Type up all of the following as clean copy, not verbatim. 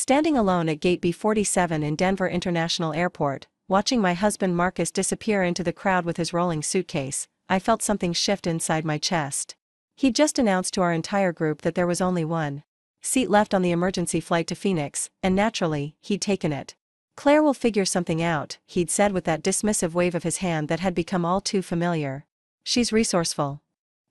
Standing alone at Gate B47 in Denver International Airport, watching my husband Marcus disappear into the crowd with his rolling suitcase, I felt something shift inside my chest. He'd just announced to our entire group that there was only one seat left on the emergency flight to Phoenix, and naturally, he'd taken it. "Claire will figure something out," he'd said with that dismissive wave of his hand that had become all too familiar. "She's resourceful."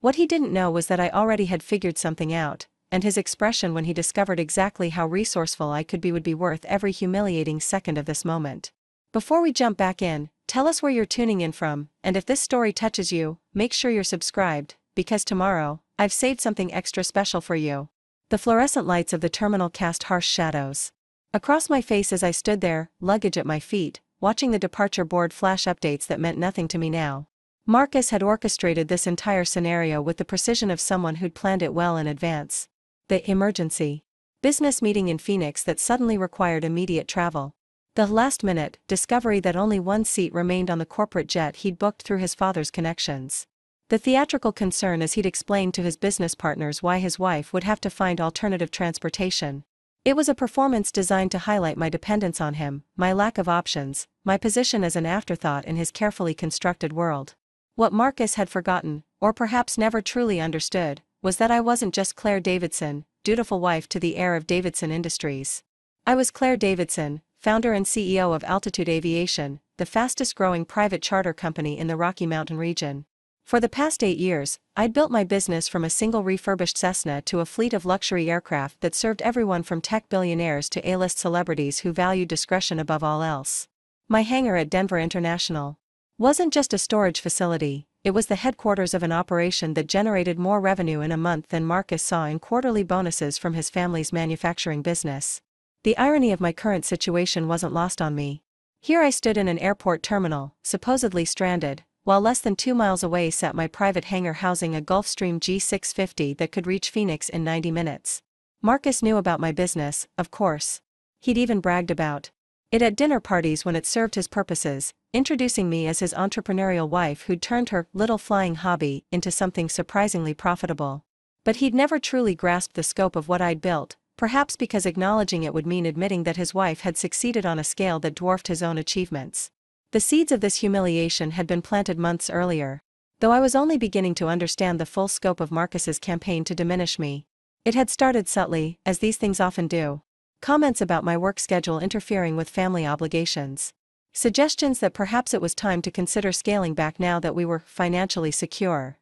What he didn't know was that I already had figured something out, and his expression when he discovered exactly how resourceful I could be would be worth every humiliating second of this moment. Before we jump back in, tell us where you're tuning in from, and if this story touches you, make sure you're subscribed, because tomorrow, I've saved something extra special for you. The fluorescent lights of the terminal cast harsh shadows across my face as I stood there, luggage at my feet, watching the departure board flash updates that meant nothing to me now. Marcus had orchestrated this entire scenario with the precision of someone who'd planned it well in advance. The emergency business meeting in Phoenix that suddenly required immediate travel. The last-minute discovery that only one seat remained on the corporate jet he'd booked through his father's connections. The theatrical concern as he'd explained to his business partners why his wife would have to find alternative transportation. It was a performance designed to highlight my dependence on him, my lack of options, my position as an afterthought in his carefully constructed world. What Marcus had forgotten, or perhaps never truly understood, was that I wasn't just Claire Davidson, dutiful wife to the heir of Davidson Industries. I was Claire Davidson, founder and CEO of Altitude Aviation, the fastest-growing private charter company in the Rocky Mountain region. For the past 8 years, I'd built my business from a single refurbished Cessna to a fleet of luxury aircraft that served everyone from tech billionaires to A-list celebrities who valued discretion above all else. My hangar at Denver International wasn't just a storage facility, it was the headquarters of an operation that generated more revenue in a month than Marcus saw in quarterly bonuses from his family's manufacturing business. The irony of my current situation wasn't lost on me. Here I stood in an airport terminal, supposedly stranded, while less than 2 miles away sat my private hangar housing a Gulfstream G650 that could reach Phoenix in 90 minutes. Marcus knew about my business, of course. He'd even bragged about it at dinner parties when it served his purposes, introducing me as his entrepreneurial wife who'd turned her little flying hobby into something surprisingly profitable. But he'd never truly grasped the scope of what I'd built, perhaps because acknowledging it would mean admitting that his wife had succeeded on a scale that dwarfed his own achievements. The seeds of this humiliation had been planted months earlier. Though I was only beginning to understand the full scope of Marcus's campaign to diminish me. It had started subtly, as these things often do. Comments about my work schedule interfering with family obligations. Suggestions that perhaps it was time to consider scaling back now that we were financially secure.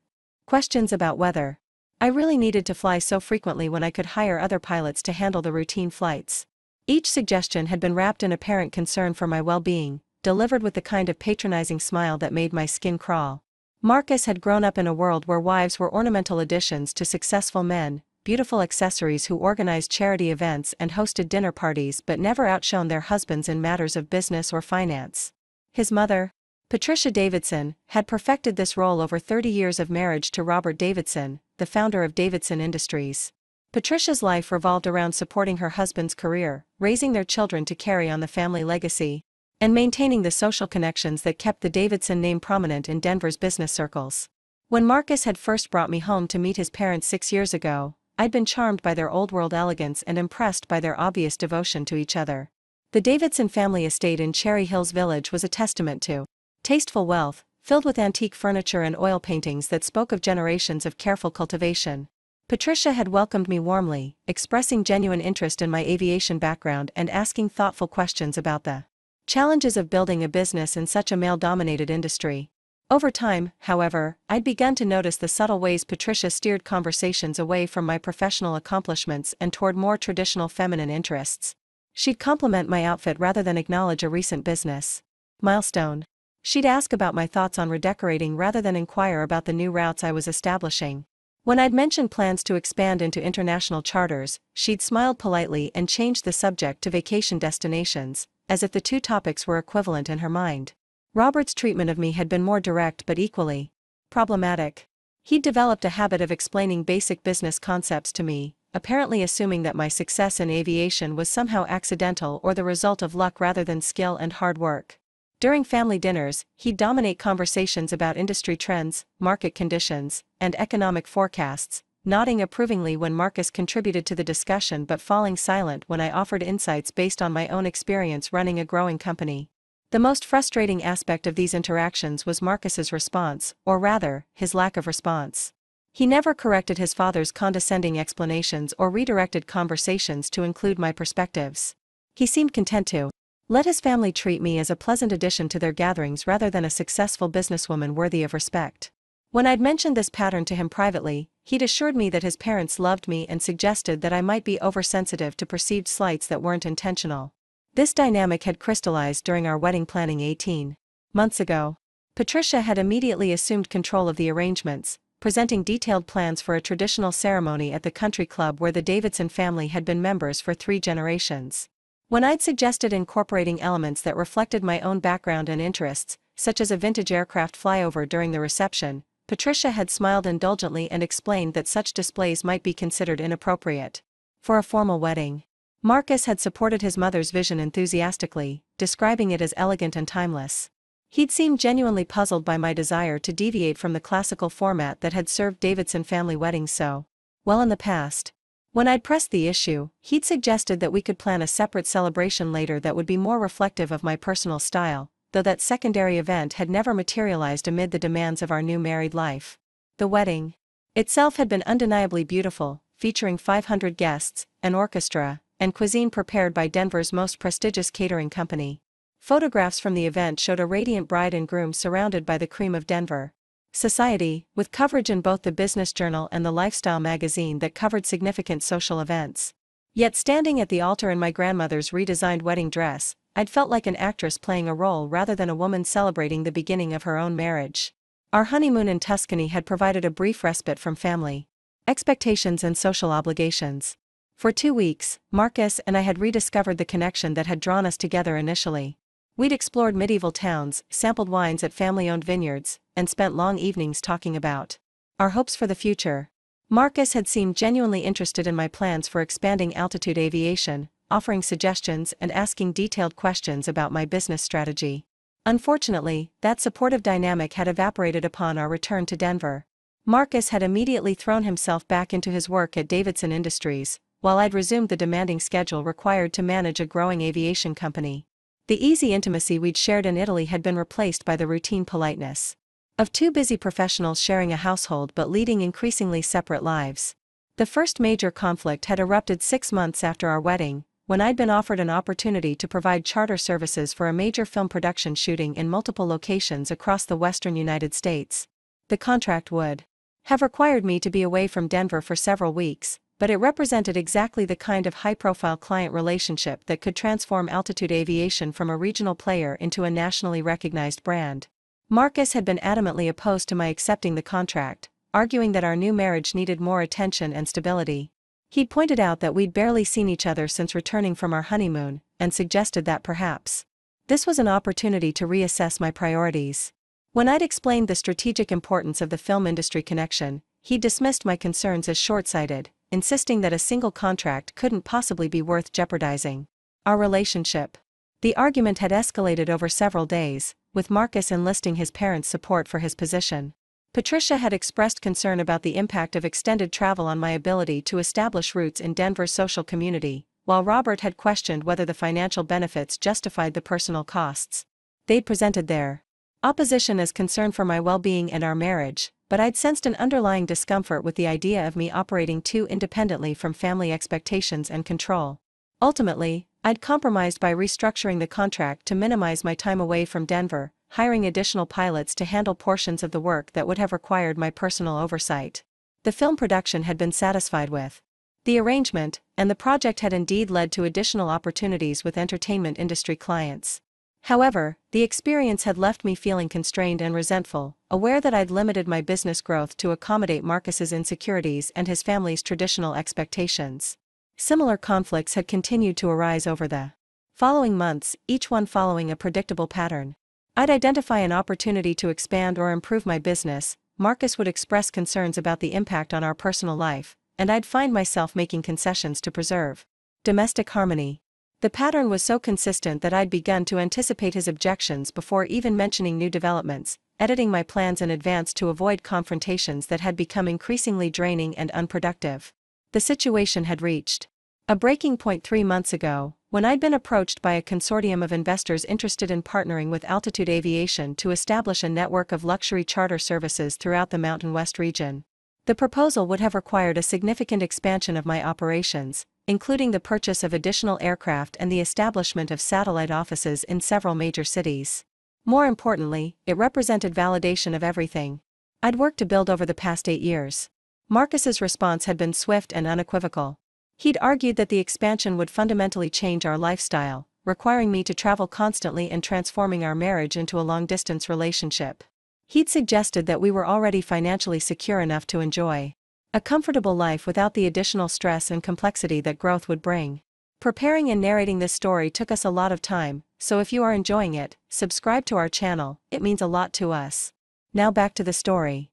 Questions about whether I really needed to fly so frequently when I could hire other pilots to handle the routine flights. Each suggestion had been wrapped in apparent concern for my well-being, delivered with the kind of patronizing smile that made my skin crawl. Marcus had grown up in a world where wives were ornamental additions to successful men, beautiful accessories who organized charity events and hosted dinner parties but never outshone their husbands in matters of business or finance. His mother, Patricia Davidson, had perfected this role over 30 years of marriage to Robert Davidson, the founder of Davidson Industries. Patricia's life revolved around supporting her husband's career, raising their children to carry on the family legacy, and maintaining the social connections that kept the Davidson name prominent in Denver's business circles. When Marcus had first brought me home to meet his parents 6 years ago, I'd been charmed by their old-world elegance and impressed by their obvious devotion to each other. The Davidson family estate in Cherry Hills Village was a testament to tasteful wealth, filled with antique furniture and oil paintings that spoke of generations of careful cultivation. Patricia had welcomed me warmly, expressing genuine interest in my aviation background and asking thoughtful questions about the challenges of building a business in such a male-dominated industry. Over time, however, I'd begun to notice the subtle ways Patricia steered conversations away from my professional accomplishments and toward more traditional feminine interests. She'd compliment my outfit rather than acknowledge a recent business milestone. She'd ask about my thoughts on redecorating rather than inquire about the new routes I was establishing. When I'd mentioned plans to expand into international charters, she'd smiled politely and changed the subject to vacation destinations, as if the two topics were equivalent in her mind. Robert's treatment of me had been more direct but equally problematic. He'd developed a habit of explaining basic business concepts to me, apparently assuming that my success in aviation was somehow accidental or the result of luck rather than skill and hard work. During family dinners, he'd dominate conversations about industry trends, market conditions, and economic forecasts, nodding approvingly when Marcus contributed to the discussion but falling silent when I offered insights based on my own experience running a growing company. The most frustrating aspect of these interactions was Marcus's response, or rather, his lack of response. He never corrected his father's condescending explanations or redirected conversations to include my perspectives. He seemed content to let his family treat me as a pleasant addition to their gatherings rather than a successful businesswoman worthy of respect. When I'd mentioned this pattern to him privately, he'd assured me that his parents loved me and suggested that I might be oversensitive to perceived slights that weren't intentional. This dynamic had crystallized during our wedding planning 18 months ago. Patricia had immediately assumed control of the arrangements, presenting detailed plans for a traditional ceremony at the country club where the Davidson family had been members for 3 generations. When I'd suggested incorporating elements that reflected my own background and interests, such as a vintage aircraft flyover during the reception, Patricia had smiled indulgently and explained that such displays might be considered inappropriate for a formal wedding. Marcus had supported his mother's vision enthusiastically, describing it as elegant and timeless. He'd seemed genuinely puzzled by my desire to deviate from the classical format that had served Davidson family weddings so well in the past. When I'd pressed the issue, he'd suggested that we could plan a separate celebration later that would be more reflective of my personal style, though that secondary event had never materialized amid the demands of our new married life. The wedding itself had been undeniably beautiful, featuring 500 guests, an orchestra, and cuisine prepared by Denver's most prestigious catering company. Photographs from the event showed a radiant bride and groom surrounded by the cream of Denver society, with coverage in both the Business Journal and the lifestyle magazine that covered significant social events. Yet standing at the altar in my grandmother's redesigned wedding dress, I'd felt like an actress playing a role rather than a woman celebrating the beginning of her own marriage. Our honeymoon in Tuscany had provided a brief respite from family expectations and social obligations. For 2 weeks, Marcus and I had rediscovered the connection that had drawn us together initially. We'd explored medieval towns, sampled wines at family-owned vineyards, and spent long evenings talking about our hopes for the future. Marcus had seemed genuinely interested in my plans for expanding altitude aviation, offering suggestions and asking detailed questions about my business strategy. Unfortunately, that supportive dynamic had evaporated upon our return to Denver. Marcus had immediately thrown himself back into his work at Davidson Industries, while I'd resumed the demanding schedule required to manage a growing aviation company. The easy intimacy we'd shared in Italy had been replaced by the routine politeness of 2 busy professionals sharing a household but leading increasingly separate lives. The first major conflict had erupted 6 months after our wedding, when I'd been offered an opportunity to provide charter services for a major film production shooting in multiple locations across the western United States. The contract would have required me to be away from Denver for several weeks, but it represented exactly the kind of high-profile client relationship that could transform altitude aviation from a regional player into a nationally recognized brand. Marcus had been adamantly opposed to my accepting the contract, arguing that our new marriage needed more attention and stability. He'd pointed out that we'd barely seen each other since returning from our honeymoon, and suggested that perhaps this was an opportunity to reassess my priorities. When I'd explained the strategic importance of the film industry connection, he dismissed my concerns as short-sighted, insisting that a single contract couldn't possibly be worth jeopardizing our relationship. The argument had escalated over several days, with Marcus enlisting his parents' support for his position. Patricia had expressed concern about the impact of extended travel on my ability to establish roots in Denver's social community, while Robert had questioned whether the financial benefits justified the personal costs. They'd presented their opposition as concern for my well-being and our marriage, but I'd sensed an underlying discomfort with the idea of me operating too independently from family expectations and control. Ultimately, I'd compromised by restructuring the contract to minimize my time away from Denver, hiring additional pilots to handle portions of the work that would have required my personal oversight. The film production had been satisfied with the arrangement, and the project had indeed led to additional opportunities with entertainment industry clients. However, the experience had left me feeling constrained and resentful, aware that I'd limited my business growth to accommodate Marcus's insecurities and his family's traditional expectations. Similar conflicts had continued to arise over the following months, each one following a predictable pattern. I'd identify an opportunity to expand or improve my business, Marcus would express concerns about the impact on our personal life, and I'd find myself making concessions to preserve domestic harmony. The pattern was so consistent that I'd begun to anticipate his objections before even mentioning new developments, editing my plans in advance to avoid confrontations that had become increasingly draining and unproductive. The situation had reached a breaking point 3 months ago, when I'd been approached by a consortium of investors interested in partnering with Altitude Aviation to establish a network of luxury charter services throughout the Mountain West region. The proposal would have required a significant expansion of my operations, including the purchase of additional aircraft and the establishment of satellite offices in several major cities. More importantly, it represented validation of everything I'd worked to build over the past 8 years. Marcus's response had been swift and unequivocal. He'd argued that the expansion would fundamentally change our lifestyle, requiring me to travel constantly and transforming our marriage into a long-distance relationship. He'd suggested that we were already financially secure enough to enjoy a comfortable life without the additional stress and complexity that growth would bring. Preparing and narrating this story took us a lot of time, so if you are enjoying it, subscribe to our channel, it means a lot to us. Now back to the story.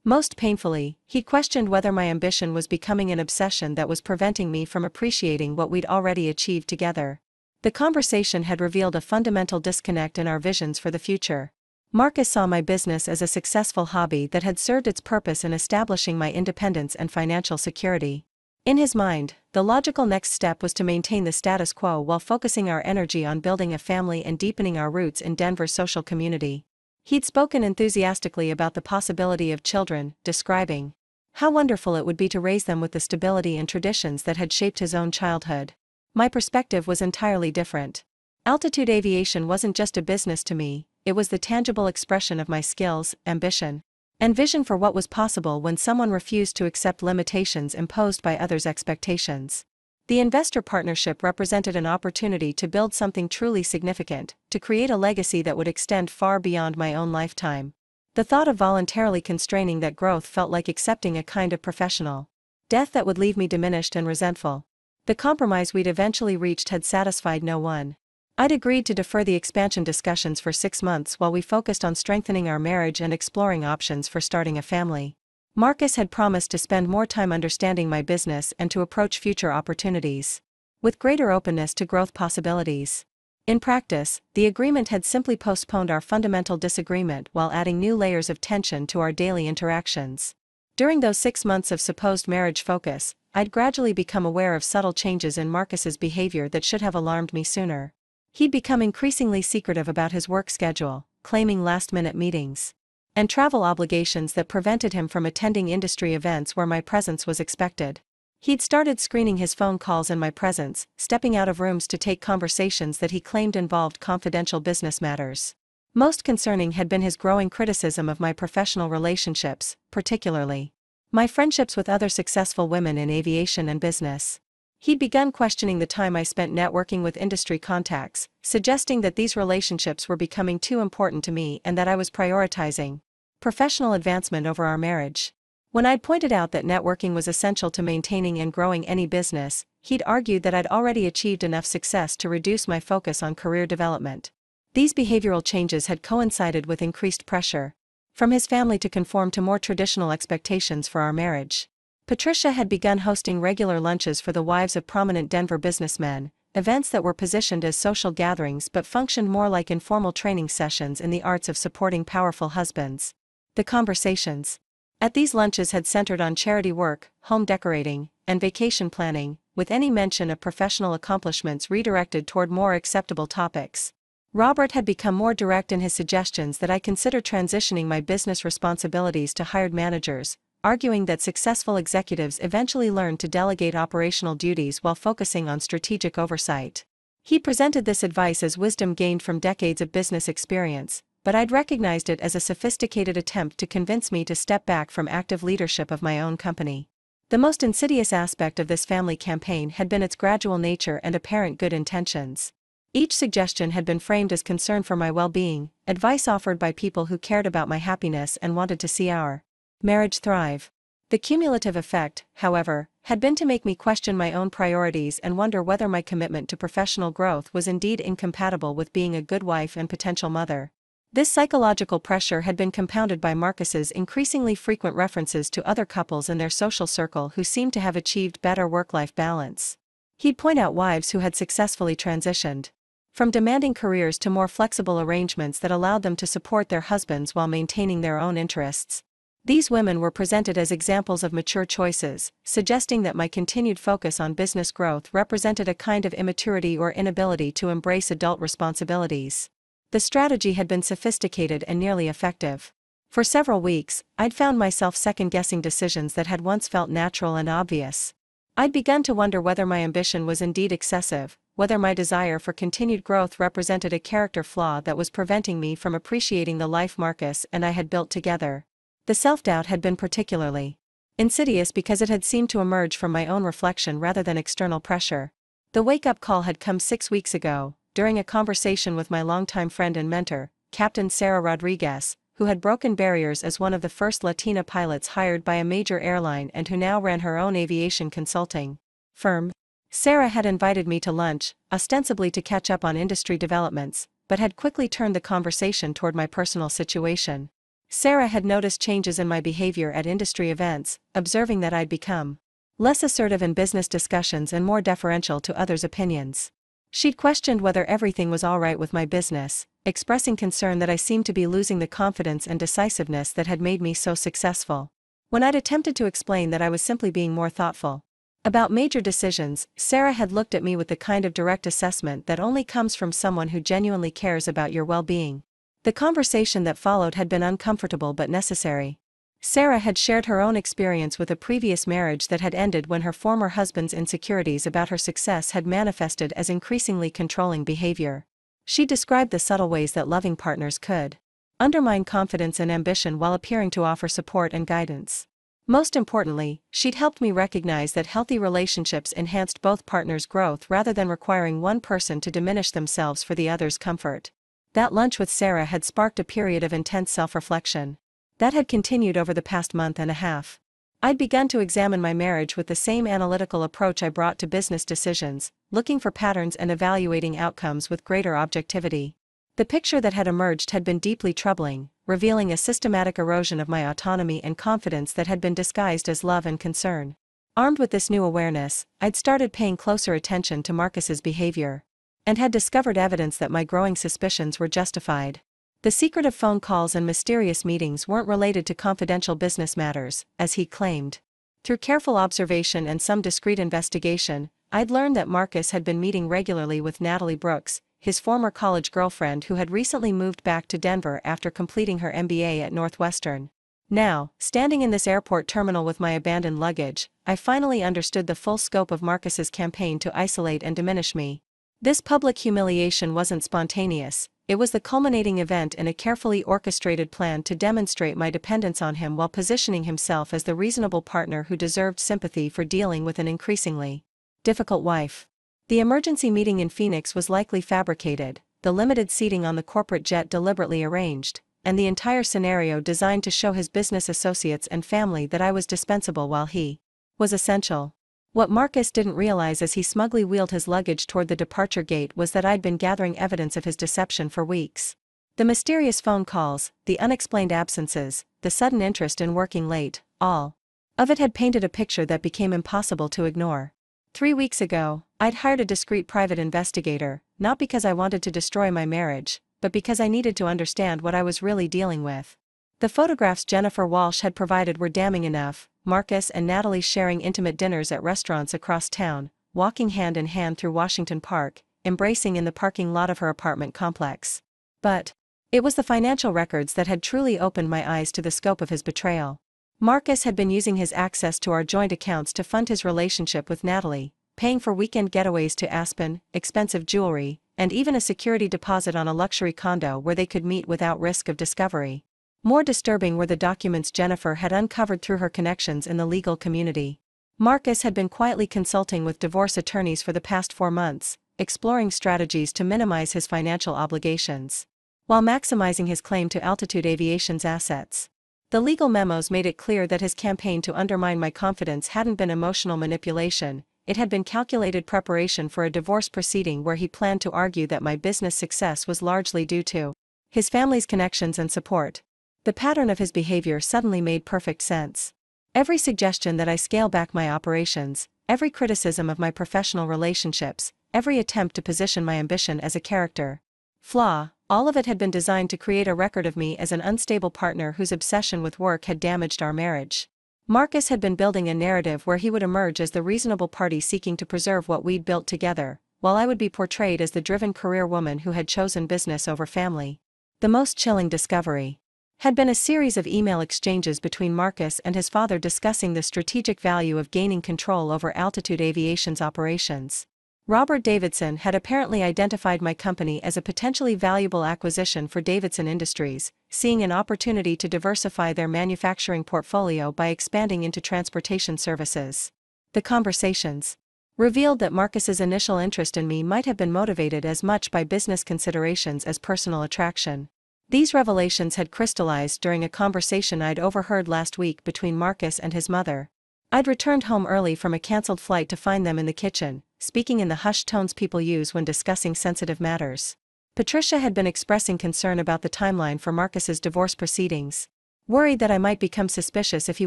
Most painfully, he questioned whether my ambition was becoming an obsession that was preventing me from appreciating what we'd already achieved together. The conversation had revealed a fundamental disconnect in our visions for the future. Marcus saw my business as a successful hobby that had served its purpose in establishing my independence and financial security. In his mind, the logical next step was to maintain the status quo while focusing our energy on building a family and deepening our roots in Denver's social community. He'd spoken enthusiastically about the possibility of children, describing how wonderful it would be to raise them with the stability and traditions that had shaped his own childhood. My perspective was entirely different. Altitude Aviation wasn't just a business to me, it was the tangible expression of my skills, ambition, and vision for what was possible when someone refused to accept limitations imposed by others' expectations. The investor partnership represented an opportunity to build something truly significant, to create a legacy that would extend far beyond my own lifetime. The thought of voluntarily constraining that growth felt like accepting a kind of professional death that would leave me diminished and resentful. The compromise we'd eventually reached had satisfied no one. I'd agreed to defer the expansion discussions for 6 months while we focused on strengthening our marriage and exploring options for starting a family. Marcus had promised to spend more time understanding my business and to approach future opportunities with greater openness to growth possibilities. In practice, the agreement had simply postponed our fundamental disagreement while adding new layers of tension to our daily interactions. During those 6 months of supposed marriage focus, I'd gradually become aware of subtle changes in Marcus's behavior that should have alarmed me sooner. He'd become increasingly secretive about his work schedule, claiming last-minute meetings and travel obligations that prevented him from attending industry events where my presence was expected. He'd started screening his phone calls in my presence, stepping out of rooms to take conversations that he claimed involved confidential business matters. Most concerning had been his growing criticism of my professional relationships, particularly my friendships with other successful women in aviation and business. He'd begun questioning the time I spent networking with industry contacts, suggesting that these relationships were becoming too important to me and that I was prioritizing professional advancement over our marriage. When I'd pointed out that networking was essential to maintaining and growing any business, he'd argued that I'd already achieved enough success to reduce my focus on career development. These behavioral changes had coincided with increased pressure from his family to conform to more traditional expectations for our marriage. Patricia had begun hosting regular lunches for the wives of prominent Denver businessmen, events that were positioned as social gatherings but functioned more like informal training sessions in the arts of supporting powerful husbands. The conversations at these lunches had centered on charity work, home decorating, and vacation planning, with any mention of professional accomplishments redirected toward more acceptable topics. Robert had become more direct in his suggestions that I consider transitioning my business responsibilities to hired managers, arguing that successful executives eventually learn to delegate operational duties while focusing on strategic oversight. He presented this advice as wisdom gained from decades of business experience, but I'd recognized it as a sophisticated attempt to convince me to step back from active leadership of my own company. The most insidious aspect of this family campaign had been its gradual nature and apparent good intentions. Each suggestion had been framed as concern for my well-being, advice offered by people who cared about my happiness and wanted to see our marriage thrive. The cumulative effect, however, had been to make me question my own priorities and wonder whether my commitment to professional growth was indeed incompatible with being a good wife and potential mother. This psychological pressure had been compounded by Marcus's increasingly frequent references to other couples in their social circle who seemed to have achieved better work-life balance. He'd point out wives who had successfully transitioned From demanding careers to more flexible arrangements that allowed them to support their husbands while maintaining their own interests. These women were presented as examples of mature choices, suggesting that my continued focus on business growth represented a kind of immaturity or inability to embrace adult responsibilities. The strategy had been sophisticated and nearly effective. For several weeks, I'd found myself second-guessing decisions that had once felt natural and obvious. I'd begun to wonder whether my ambition was indeed excessive, whether my desire for continued growth represented a character flaw that was preventing me from appreciating the life Marcus and I had built together. The self-doubt had been particularly insidious because it had seemed to emerge from my own reflection rather than external pressure. The wake-up call had come 6 weeks ago, during a conversation with my longtime friend and mentor, Captain Sarah Rodriguez, who had broken barriers as one of the first Latina pilots hired by a major airline and who now ran her own aviation consulting firm. Sarah had invited me to lunch, ostensibly to catch up on industry developments, but had quickly turned the conversation toward my personal situation. Sarah had noticed changes in my behavior at industry events, observing that I'd become less assertive in business discussions and more deferential to others' opinions. She'd questioned whether everything was all right with my business, expressing concern that I seemed to be losing the confidence and decisiveness that had made me so successful. When I'd attempted to explain that I was simply being more thoughtful about major decisions, Sarah had looked at me with the kind of direct assessment that only comes from someone who genuinely cares about your well-being. The conversation that followed had been uncomfortable but necessary. Sarah had shared her own experience with a previous marriage that had ended when her former husband's insecurities about her success had manifested as increasingly controlling behavior. She described the subtle ways that loving partners could undermine confidence and ambition while appearing to offer support and guidance. Most importantly, she'd helped me recognize that healthy relationships enhanced both partners' growth rather than requiring one person to diminish themselves for the other's comfort. That lunch with Sarah had sparked a period of intense self-reflection. That had continued over the past month and a half. I'd begun to examine my marriage with the same analytical approach I brought to business decisions, looking for patterns and evaluating outcomes with greater objectivity. The picture that had emerged had been deeply troubling, revealing a systematic erosion of my autonomy and confidence that had been disguised as love and concern. Armed with this new awareness, I'd started paying closer attention to Marcus's behavior, and had discovered evidence that my growing suspicions were justified. The secretive phone calls and mysterious meetings weren't related to confidential business matters, as he claimed. Through careful observation and some discreet investigation, I'd learned that Marcus had been meeting regularly with Natalie Brooks, his former college girlfriend who had recently moved back to Denver after completing her MBA at Northwestern. Now, standing in this airport terminal with my abandoned luggage, I finally understood the full scope of Marcus's campaign to isolate and diminish me. This public humiliation wasn't spontaneous. It was the culminating event in a carefully orchestrated plan to demonstrate my dependence on him while positioning himself as the reasonable partner who deserved sympathy for dealing with an increasingly difficult wife. The emergency meeting in Phoenix was likely fabricated, the limited seating on the corporate jet deliberately arranged, and the entire scenario designed to show his business associates and family that I was dispensable while he was essential. What Marcus didn't realize as he smugly wheeled his luggage toward the departure gate was that I'd been gathering evidence of his deception for weeks. The mysterious phone calls, the unexplained absences, the sudden interest in working late, all of it had painted a picture that became impossible to ignore. 3 weeks ago, I'd hired a discreet private investigator, not because I wanted to destroy my marriage, but because I needed to understand what I was really dealing with. The photographs Jennifer Walsh had provided were damning enough. Marcus and Natalie sharing intimate dinners at restaurants across town, walking hand in hand through Washington Park, embracing in the parking lot of her apartment complex. But it was the financial records that had truly opened my eyes to the scope of his betrayal. Marcus had been using his access to our joint accounts to fund his relationship with Natalie, paying for weekend getaways to Aspen, expensive jewelry, and even a security deposit on a luxury condo where they could meet without risk of discovery. More disturbing were the documents Jennifer had uncovered through her connections in the legal community. Marcus had been quietly consulting with divorce attorneys for the past 4 months, exploring strategies to minimize his financial obligations, while maximizing his claim to Altitude Aviation's assets. The legal memos made it clear that his campaign to undermine my confidence hadn't been emotional manipulation, it had been calculated preparation for a divorce proceeding where he planned to argue that my business success was largely due to his family's connections and support. The pattern of his behavior suddenly made perfect sense. Every suggestion that I scale back my operations, every criticism of my professional relationships, every attempt to position my ambition as a character flaw, all of it had been designed to create a record of me as an unstable partner whose obsession with work had damaged our marriage. Marcus had been building a narrative where he would emerge as the reasonable party seeking to preserve what we'd built together, while I would be portrayed as the driven career woman who had chosen business over family. The most chilling discovery had been a series of email exchanges between Marcus and his father discussing the strategic value of gaining control over Altitude Aviation's operations. Robert Davidson had apparently identified my company as a potentially valuable acquisition for Davidson Industries, seeing an opportunity to diversify their manufacturing portfolio by expanding into transportation services. The conversations revealed that Marcus's initial interest in me might have been motivated as much by business considerations as personal attraction. These revelations had crystallized during a conversation I'd overheard last week between Marcus and his mother. I'd returned home early from a cancelled flight to find them in the kitchen, speaking in the hushed tones people use when discussing sensitive matters. Patricia had been expressing concern about the timeline for Marcus's divorce proceedings, worried that I might become suspicious if he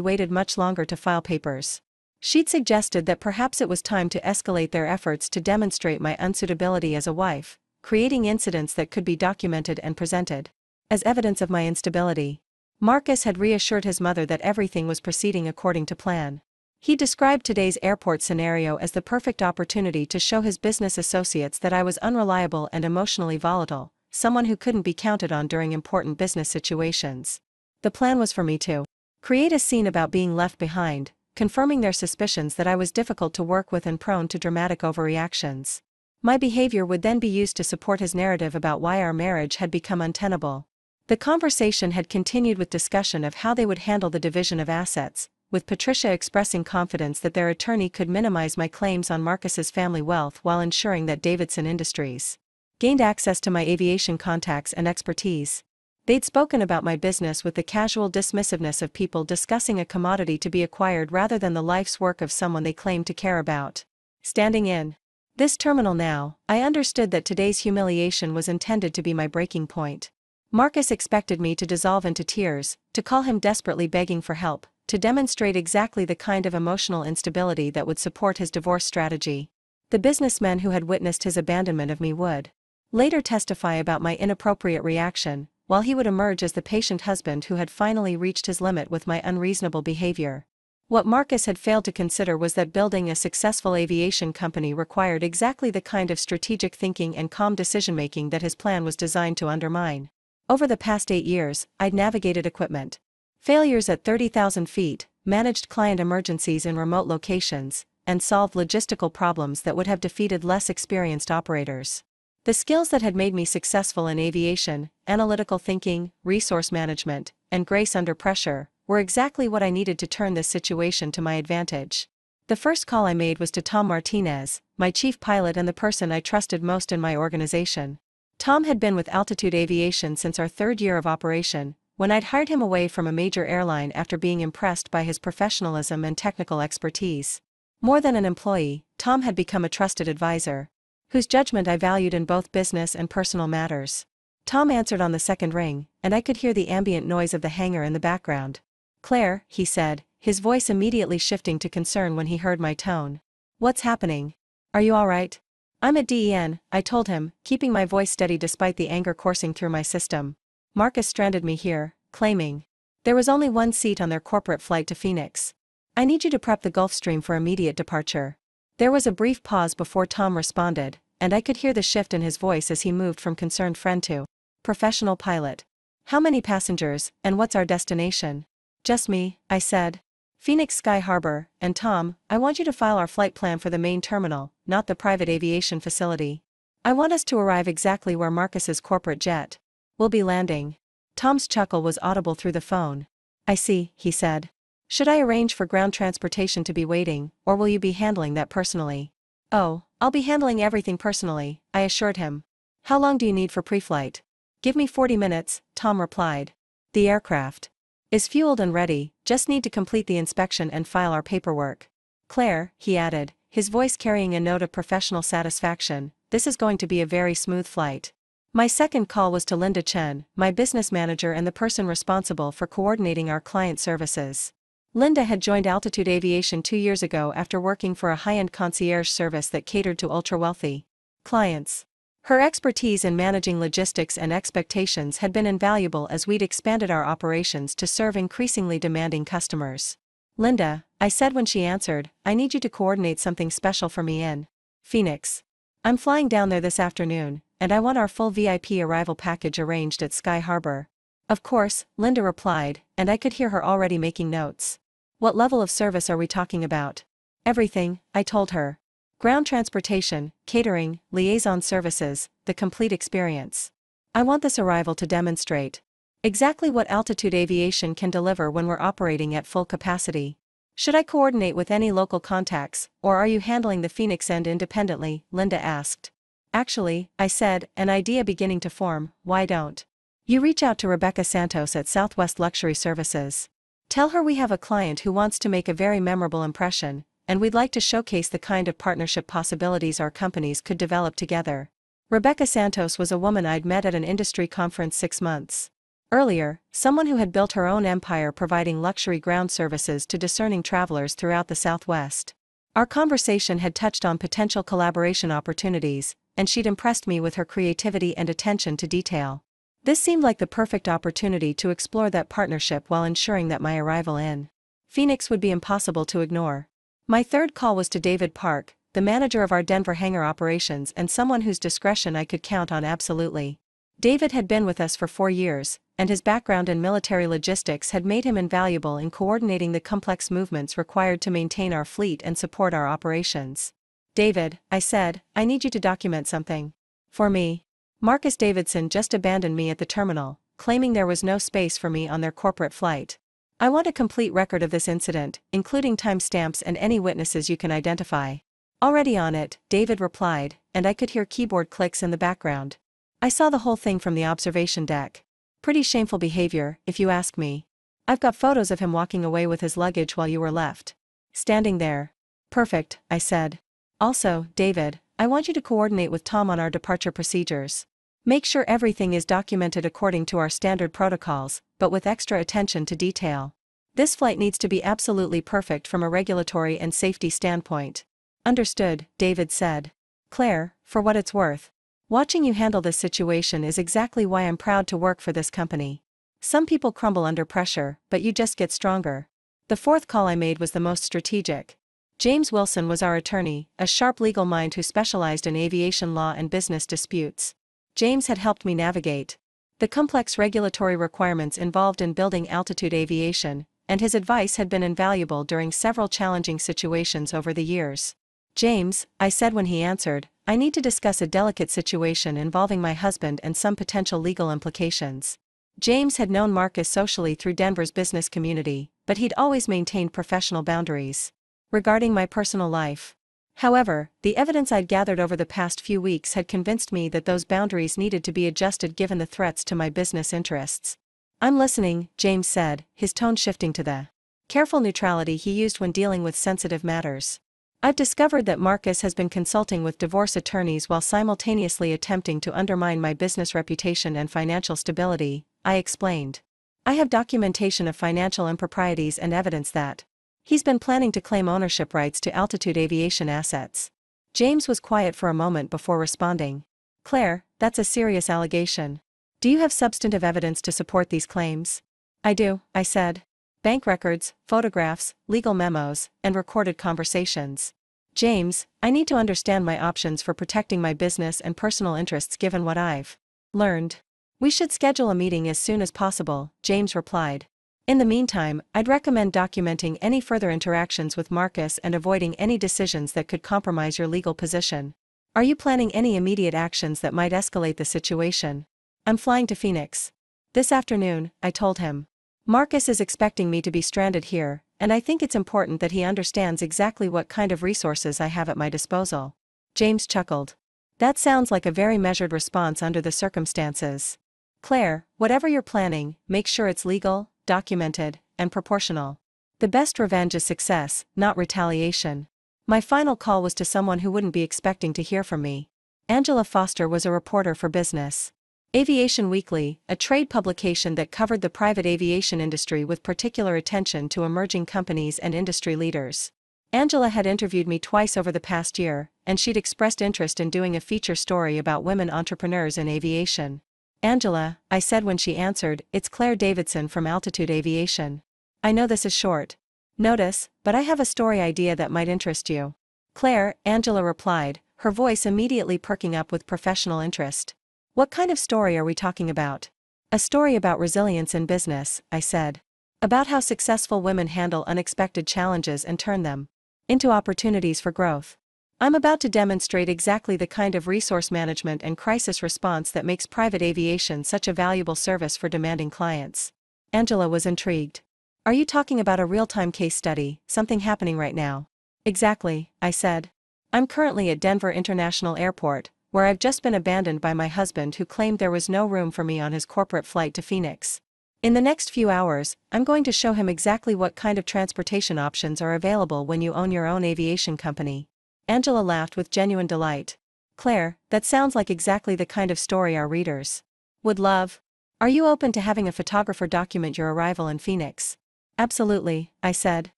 waited much longer to file papers. She'd suggested that perhaps it was time to escalate their efforts to demonstrate my unsuitability as a wife, creating incidents that could be documented and presented as evidence of my instability. Marcus had reassured his mother that everything was proceeding according to plan. He described today's airport scenario as the perfect opportunity to show his business associates that I was unreliable and emotionally volatile, someone who couldn't be counted on during important business situations. The plan was for me to create a scene about being left behind, confirming their suspicions that I was difficult to work with and prone to dramatic overreactions. My behavior would then be used to support his narrative about why our marriage had become untenable. The conversation had continued with discussion of how they would handle the division of assets, with Patricia expressing confidence that their attorney could minimize my claims on Marcus's family wealth while ensuring that Davidson Industries gained access to my aviation contacts and expertise. They'd spoken about my business with the casual dismissiveness of people discussing a commodity to be acquired rather than the life's work of someone they claimed to care about. Standing in this terminal now, I understood that today's humiliation was intended to be my breaking point. Marcus expected me to dissolve into tears, to call him desperately begging for help, to demonstrate exactly the kind of emotional instability that would support his divorce strategy. The businessmen who had witnessed his abandonment of me would later testify about my inappropriate reaction, while he would emerge as the patient husband who had finally reached his limit with my unreasonable behavior. What Marcus had failed to consider was that building a successful aviation company required exactly the kind of strategic thinking and calm decision-making that his plan was designed to undermine. Over the past 8 years, I'd navigated equipment failures at 30,000 feet, managed client emergencies in remote locations, and solved logistical problems that would have defeated less experienced operators. The skills that had made me successful in aviation, analytical thinking, resource management, and grace under pressure, were exactly what I needed to turn this situation to my advantage. The first call I made was to Tom Martinez, my chief pilot and the person I trusted most in my organization. Tom had been with Altitude Aviation since our 3rd year of operation, when I'd hired him away from a major airline after being impressed by his professionalism and technical expertise. More than an employee, Tom had become a trusted advisor, whose judgment I valued in both business and personal matters. Tom answered on the second ring, and I could hear the ambient noise of the hangar in the background. "Claire," he said, his voice immediately shifting to concern when he heard my tone. "What's happening? Are you all right?" "I'm at DEN," I told him, keeping my voice steady despite the anger coursing through my system. "Marcus stranded me here, claiming there was only one seat on their corporate flight to Phoenix. I need you to prep the Gulfstream for immediate departure." There was a brief pause before Tom responded, and I could hear the shift in his voice as he moved from concerned friend to professional pilot. "How many passengers, and what's our destination?" "Just me," I said. "Phoenix Sky Harbor, and Tom, I want you to file our flight plan for the main terminal, not the private aviation facility. I want us to arrive exactly where Marcus's corporate jet will be landing." Tom's chuckle was audible through the phone. "I see," he said. "Should I arrange for ground transportation to be waiting, or will you be handling that personally?" "Oh, I'll be handling everything personally," I assured him. "How long do you need for pre-flight?" "Give me 40 minutes, Tom replied. "The aircraft is fueled and ready, just need to complete the inspection and file our paperwork." "Claire," he added, his voice carrying a note of professional satisfaction, "this is going to be a very smooth flight." My second call was to Linda Chen, my business manager and the person responsible for coordinating our client services. Linda had joined Altitude Aviation 2 years ago after working for a high-end concierge service that catered to ultra-wealthy clients. Her expertise in managing logistics and expectations had been invaluable as we'd expanded our operations to serve increasingly demanding customers. Linda, I said when she answered, I need you to coordinate something special for me in Phoenix. I'm flying down there this afternoon, and I want our full VIP arrival package arranged at Sky Harbor. Of course, Linda replied, and I could hear her already making notes. What level of service are we talking about? Everything, I told her. Ground transportation, catering, liaison services, the complete experience. I want this arrival to demonstrate exactly what Altitude Aviation can deliver when we're operating at full capacity. Should I coordinate with any local contacts, or are you handling the Phoenix end independently? Linda asked. Actually, I said, an idea beginning to form. Why don't you reach out to Rebecca Santos at Southwest Luxury Services? Tell her we have a client who wants to make a very memorable impression, and we'd like to showcase the kind of partnership possibilities our companies could develop together. Rebecca Santos was a woman I'd met at an industry conference 6 months earlier, someone who had built her own empire providing luxury ground services to discerning travelers throughout the Southwest. Our conversation had touched on potential collaboration opportunities, and she'd impressed me with her creativity and attention to detail. This seemed like the perfect opportunity to explore that partnership while ensuring that my arrival in Phoenix would be impossible to ignore. My third call was to David Park, the manager of our Denver hangar operations and someone whose discretion I could count on absolutely. David had been with us for 4 years, and his background in military logistics had made him invaluable in coordinating the complex movements required to maintain our fleet and support our operations. David, I said, I need you to document something for me. Marcus Davidson just abandoned me at the terminal, claiming there was no space for me on their corporate flight. I want a complete record of this incident, including timestamps and any witnesses you can identify. Already on it, David replied, and I could hear keyboard clicks in the background. I saw the whole thing from the observation deck. Pretty shameful behavior, if you ask me. I've got photos of him walking away with his luggage while you were left standing there. Perfect, I said. Also, David, I want you to coordinate with Tom on our departure procedures. Make sure everything is documented according to our standard protocols, but with extra attention to detail. This flight needs to be absolutely perfect from a regulatory and safety standpoint. Understood, David said. Claire, for what it's worth, watching you handle this situation is exactly why I'm proud to work for this company. Some people crumble under pressure, but you just get stronger. The fourth call I made was the most strategic. James Wilson was our attorney, a sharp legal mind who specialized in aviation law and business disputes. James had helped me navigate the complex regulatory requirements involved in building Altitude Aviation, and his advice had been invaluable during several challenging situations over the years. James, I said when he answered, I need to discuss a delicate situation involving my husband and some potential legal implications. James had known Marcus socially through Denver's business community, but he'd always maintained professional boundaries regarding my personal life. However, the evidence I'd gathered over the past few weeks had convinced me that those boundaries needed to be adjusted given the threats to my business interests. I'm listening, James said, his tone shifting to the careful neutrality he used when dealing with sensitive matters. I've discovered that Marcus has been consulting with divorce attorneys while simultaneously attempting to undermine my business reputation and financial stability, I explained. I have documentation of financial improprieties and evidence that he's been planning to claim ownership rights to Altitude Aviation assets. James was quiet for a moment before responding. Claire, that's a serious allegation. Do you have substantive evidence to support these claims? I do, I said. Bank records, photographs, legal memos, and recorded conversations. James, I need to understand my options for protecting my business and personal interests given what I've learned. We should schedule a meeting as soon as possible, James replied. In the meantime, I'd recommend documenting any further interactions with Marcus and avoiding any decisions that could compromise your legal position. Are you planning any immediate actions that might escalate the situation? I'm flying to Phoenix this afternoon, I told him. Marcus is expecting me to be stranded here, and I think it's important that he understands exactly what kind of resources I have at my disposal. James chuckled. That sounds like a very measured response under the circumstances. Claire, whatever you're planning, make sure it's legal, documented, and proportional. The best revenge is success, not retaliation. My final call was to someone who wouldn't be expecting to hear from me. Angela Foster was a reporter for Business Aviation Weekly, a trade publication that covered the private aviation industry with particular attention to emerging companies and industry leaders. Angela had interviewed me twice over the past year, and she'd expressed interest in doing a feature story about women entrepreneurs in aviation. Angela, I said when she answered, it's Claire Davidson from Altitude Aviation. I know this is short notice, but I have a story idea that might interest you. Claire, Angela replied, her voice immediately perking up with professional interest. What kind of story are we talking about? A story about resilience in business, I said. About how successful women handle unexpected challenges and turn them into opportunities for growth. I'm about to demonstrate exactly the kind of resource management and crisis response that makes private aviation such a valuable service for demanding clients. Angela was intrigued. Are you talking about a real-time case study, something happening right now? Exactly, I said. I'm currently at Denver International Airport, where I've just been abandoned by my husband who claimed there was no room for me on his corporate flight to Phoenix. In the next few hours, I'm going to show him exactly what kind of transportation options are available when you own your own aviation company. Angela laughed with genuine delight. Claire, that sounds like exactly the kind of story our readers would love. Are you open to having a photographer document your arrival in Phoenix? Absolutely, I said.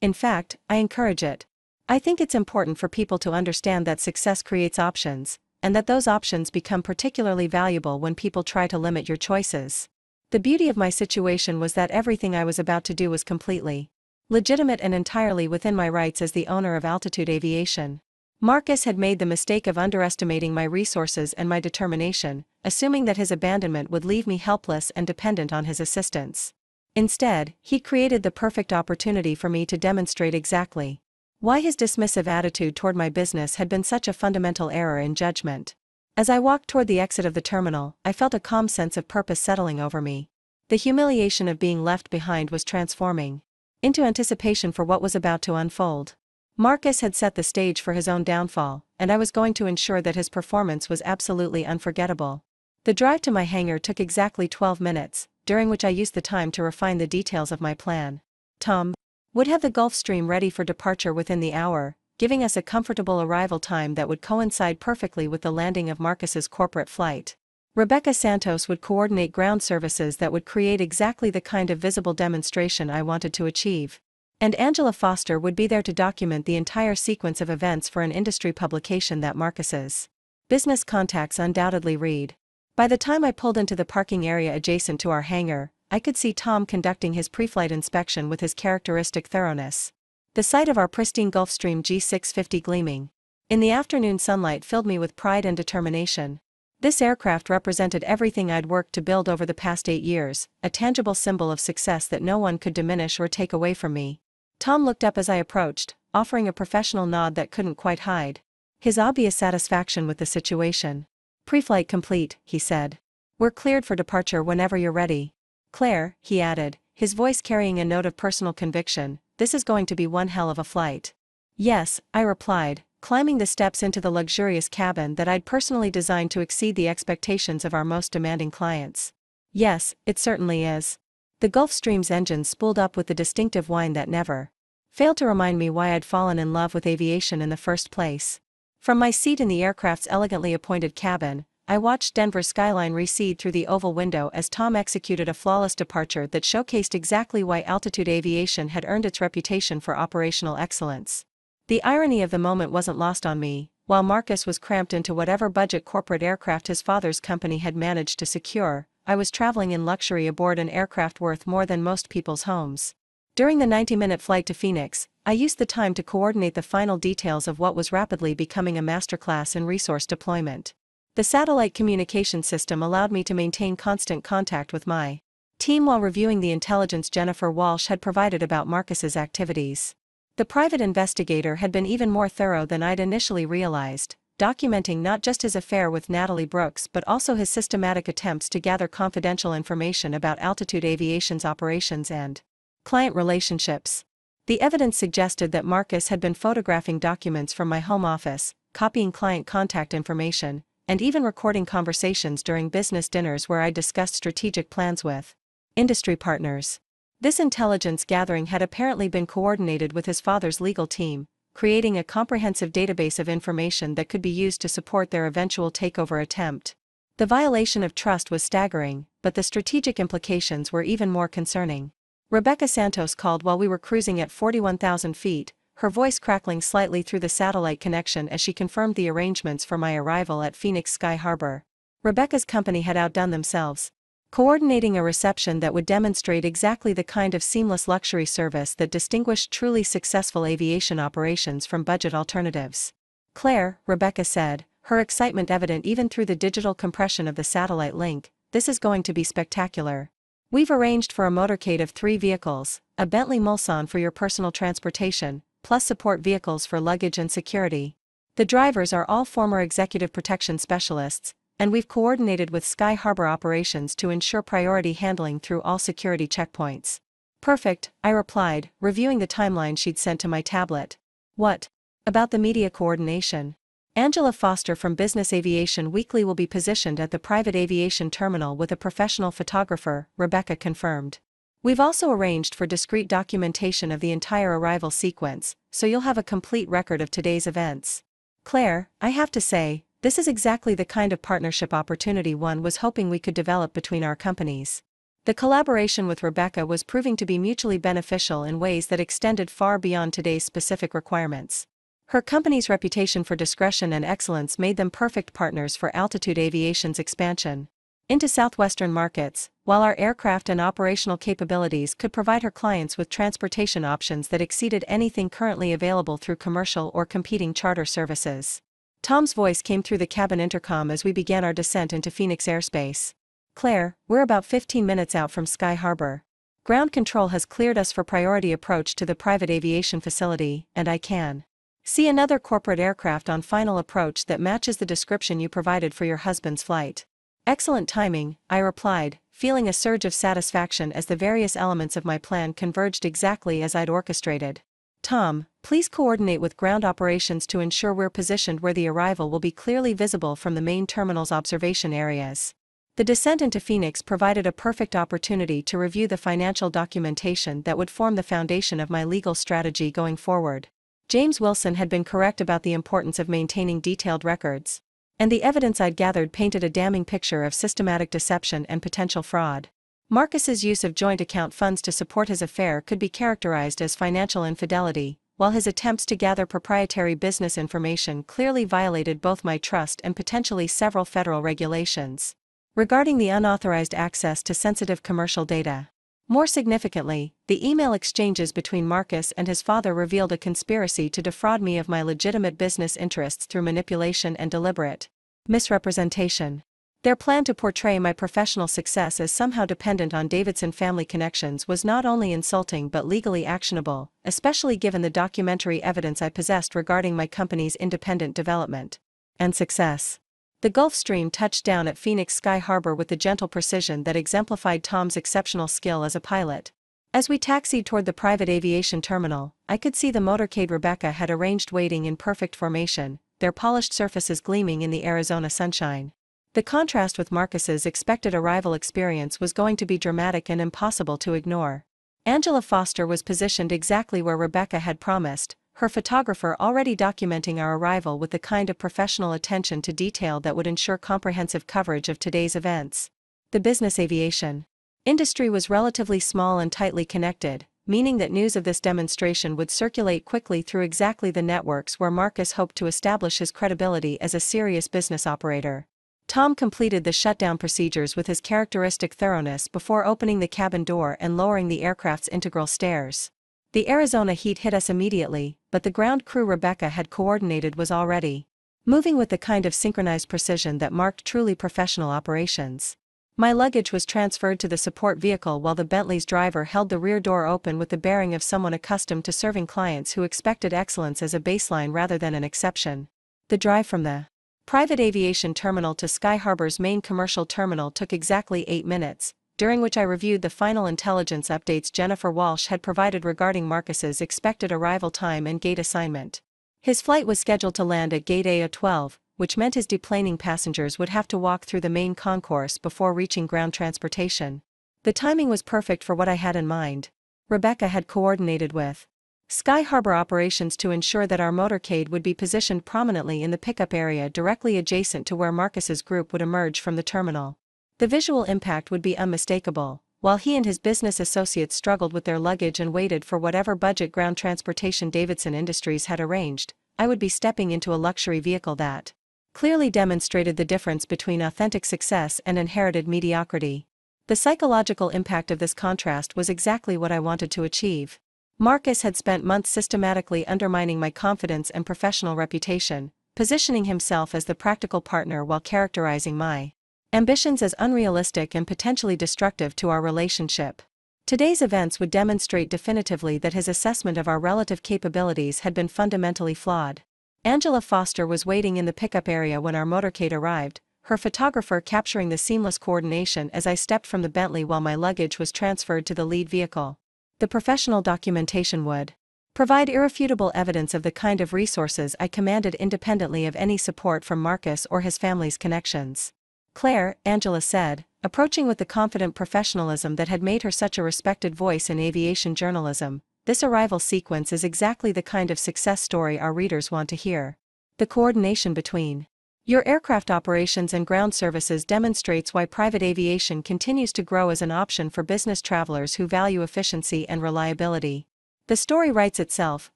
In fact, I encourage it. I think it's important for people to understand that success creates options, and that those options become particularly valuable when people try to limit your choices. The beauty of my situation was that everything I was about to do was completely legitimate and entirely within my rights as the owner of Altitude Aviation. Marcus had made the mistake of underestimating my resources and my determination, assuming that his abandonment would leave me helpless and dependent on his assistance. Instead, he created the perfect opportunity for me to demonstrate exactly why his dismissive attitude toward my business had been such a fundamental error in judgment. As I walked toward the exit of the terminal, I felt a calm sense of purpose settling over me. The humiliation of being left behind was transforming into anticipation for what was about to unfold. Marcus had set the stage for his own downfall, and I was going to ensure that his performance was absolutely unforgettable. The drive to my hangar took exactly 12 minutes, during which I used the time to refine the details of my plan. Tom would have the Gulfstream ready for departure within the hour, giving us a comfortable arrival time that would coincide perfectly with the landing of Marcus's corporate flight. Rebecca Santos would coordinate ground services that would create exactly the kind of visible demonstration I wanted to achieve. And Angela Foster would be there to document the entire sequence of events for an industry publication that Marcus's business contacts undoubtedly read. By the time I pulled into the parking area adjacent to our hangar, I could see Tom conducting his pre-flight inspection with his characteristic thoroughness. The sight of our pristine Gulfstream G650 gleaming in the afternoon sunlight filled me with pride and determination. This aircraft represented everything I'd worked to build over the past 8 years, a tangible symbol of success that no one could diminish or take away from me. Tom looked up as I approached, offering a professional nod that couldn't quite hide his obvious satisfaction with the situation. Pre-flight complete, he said. We're cleared for departure whenever you're ready. Claire, he added, his voice carrying a note of personal conviction, this is going to be one hell of a flight. Yes, I replied, climbing the steps into the luxurious cabin that I'd personally designed to exceed the expectations of our most demanding clients. Yes, it certainly is. The Gulfstream's engine spooled up with the distinctive whine that never failed to remind me why I'd fallen in love with aviation in the first place. From my seat in the aircraft's elegantly appointed cabin, I watched Denver's skyline recede through the oval window as Tom executed a flawless departure that showcased exactly why Altitude Aviation had earned its reputation for operational excellence. The irony of the moment wasn't lost on me. While Marcus was cramped into whatever budget corporate aircraft his father's company had managed to secure, I was traveling in luxury aboard an aircraft worth more than most people's homes. During the 90-minute flight to Phoenix, I used the time to coordinate the final details of what was rapidly becoming a masterclass in resource deployment. The satellite communication system allowed me to maintain constant contact with my team while reviewing the intelligence Jennifer Walsh had provided about Marcus's activities. The private investigator had been even more thorough than I'd initially realized, documenting not just his affair with Natalie Brooks but also his systematic attempts to gather confidential information about Altitude Aviation's operations and client relationships. The evidence suggested that Marcus had been photographing documents from my home office, copying client contact information, and even recording conversations during business dinners where I discussed strategic plans with industry partners. This intelligence gathering had apparently been coordinated with his father's legal team, creating a comprehensive database of information that could be used to support their eventual takeover attempt. The violation of trust was staggering, but the strategic implications were even more concerning. Rebecca Santos called while we were cruising at 41,000 feet, her voice crackling slightly through the satellite connection as she confirmed the arrangements for my arrival at Phoenix Sky Harbor. Rebecca's company had outdone themselves, coordinating a reception that would demonstrate exactly the kind of seamless luxury service that distinguished truly successful aviation operations from budget alternatives. "Claire," Rebecca said, her excitement evident even through the digital compression of the satellite link, "this is going to be spectacular. We've arranged for a motorcade of 3 vehicles, a Bentley Mulsanne for your personal transportation, plus support vehicles for luggage and security. The drivers are all former executive protection specialists, and we've coordinated with Sky Harbor operations to ensure priority handling through all security checkpoints." "Perfect," I replied, reviewing the timeline she'd sent to my tablet. "What about the media coordination?" "Angela Foster from Business Aviation Weekly will be positioned at the private aviation terminal with a professional photographer," Rebecca confirmed. "We've also arranged for discrete documentation of the entire arrival sequence, so you'll have a complete record of today's events." "Claire, I have to say, this is exactly the kind of partnership opportunity one was hoping we could develop between our companies." The collaboration with Rebecca was proving to be mutually beneficial in ways that extended far beyond today's specific requirements. Her company's reputation for discretion and excellence made them perfect partners for Altitude Aviation's expansion into southwestern markets, while our aircraft and operational capabilities could provide her clients with transportation options that exceeded anything currently available through commercial or competing charter services. Tom's voice came through the cabin intercom as we began our descent into Phoenix airspace. "Claire, we're about 15 minutes out from Sky Harbor. Ground control has cleared us for priority approach to the private aviation facility, and I can see another corporate aircraft on final approach that matches the description you provided for your husband's flight." "Excellent timing," I replied, feeling a surge of satisfaction as the various elements of my plan converged exactly as I'd orchestrated. "Tom, please coordinate with ground operations to ensure we're positioned where the arrival will be clearly visible from the main terminal's observation areas." The descent into Phoenix provided a perfect opportunity to review the financial documentation that would form the foundation of my legal strategy going forward. James Wilson had been correct about the importance of maintaining detailed records, and the evidence I'd gathered painted a damning picture of systematic deception and potential fraud. Marcus's use of joint account funds to support his affair could be characterized as financial infidelity, while his attempts to gather proprietary business information clearly violated both my trust and potentially several federal regulations regarding the unauthorized access to sensitive commercial data. More significantly, the email exchanges between Marcus and his father revealed a conspiracy to defraud me of my legitimate business interests through manipulation and deliberate misrepresentation. Their plan to portray my professional success as somehow dependent on Davidson family connections was not only insulting but legally actionable, especially given the documentary evidence I possessed regarding my company's independent development and success. The Gulfstream touched down at Phoenix Sky Harbor with the gentle precision that exemplified Tom's exceptional skill as a pilot. As we taxied toward the private aviation terminal, I could see the motorcade Rebecca had arranged waiting in perfect formation, their polished surfaces gleaming in the Arizona sunshine. The contrast with Marcus's expected arrival experience was going to be dramatic and impossible to ignore. Angela Foster was positioned exactly where Rebecca had promised, her photographer already documenting our arrival with the kind of professional attention to detail that would ensure comprehensive coverage of today's events. The business aviation industry was relatively small and tightly connected, meaning that news of this demonstration would circulate quickly through exactly the networks where Marcus hoped to establish his credibility as a serious business operator. Tom completed the shutdown procedures with his characteristic thoroughness before opening the cabin door and lowering the aircraft's integral stairs. The Arizona heat hit us immediately, but the ground crew Rebecca had coordinated was already moving with the kind of synchronized precision that marked truly professional operations. My luggage was transferred to the support vehicle while the Bentley's driver held the rear door open with the bearing of someone accustomed to serving clients who expected excellence as a baseline rather than an exception. The drive from the private aviation terminal to Sky Harbor's main commercial terminal took exactly 8 minutes, during which I reviewed the final intelligence updates Jennifer Walsh had provided regarding Marcus's expected arrival time and gate assignment. His flight was scheduled to land at Gate A12, which meant his deplaning passengers would have to walk through the main concourse before reaching ground transportation. The timing was perfect for what I had in mind. Rebecca had coordinated with Sky Harbor operations to ensure that our motorcade would be positioned prominently in the pickup area directly adjacent to where Marcus's group would emerge from the terminal. The visual impact would be unmistakable, while he and his business associates struggled with their luggage and waited for whatever budget ground transportation Davidson Industries had arranged, I would be stepping into a luxury vehicle that clearly demonstrated the difference between authentic success and inherited mediocrity. The psychological impact of this contrast was exactly what I wanted to achieve. Marcus had spent months systematically undermining my confidence and professional reputation, positioning himself as the practical partner while characterizing my ambitions as unrealistic and potentially destructive to our relationship. Today's events would demonstrate definitively that his assessment of our relative capabilities had been fundamentally flawed. Angela Foster was waiting in the pickup area when our motorcade arrived, her photographer capturing the seamless coordination as I stepped from the Bentley while my luggage was transferred to the lead vehicle. The professional documentation would provide irrefutable evidence of the kind of resources I commanded independently of any support from Marcus or his family's connections. Claire, Angela said, approaching with the confident professionalism that had made her such a respected voice in aviation journalism, this arrival sequence is exactly the kind of success story our readers want to hear. The coordination between your aircraft operations and ground services demonstrates why private aviation continues to grow as an option for business travelers who value efficiency and reliability. The story writes itself,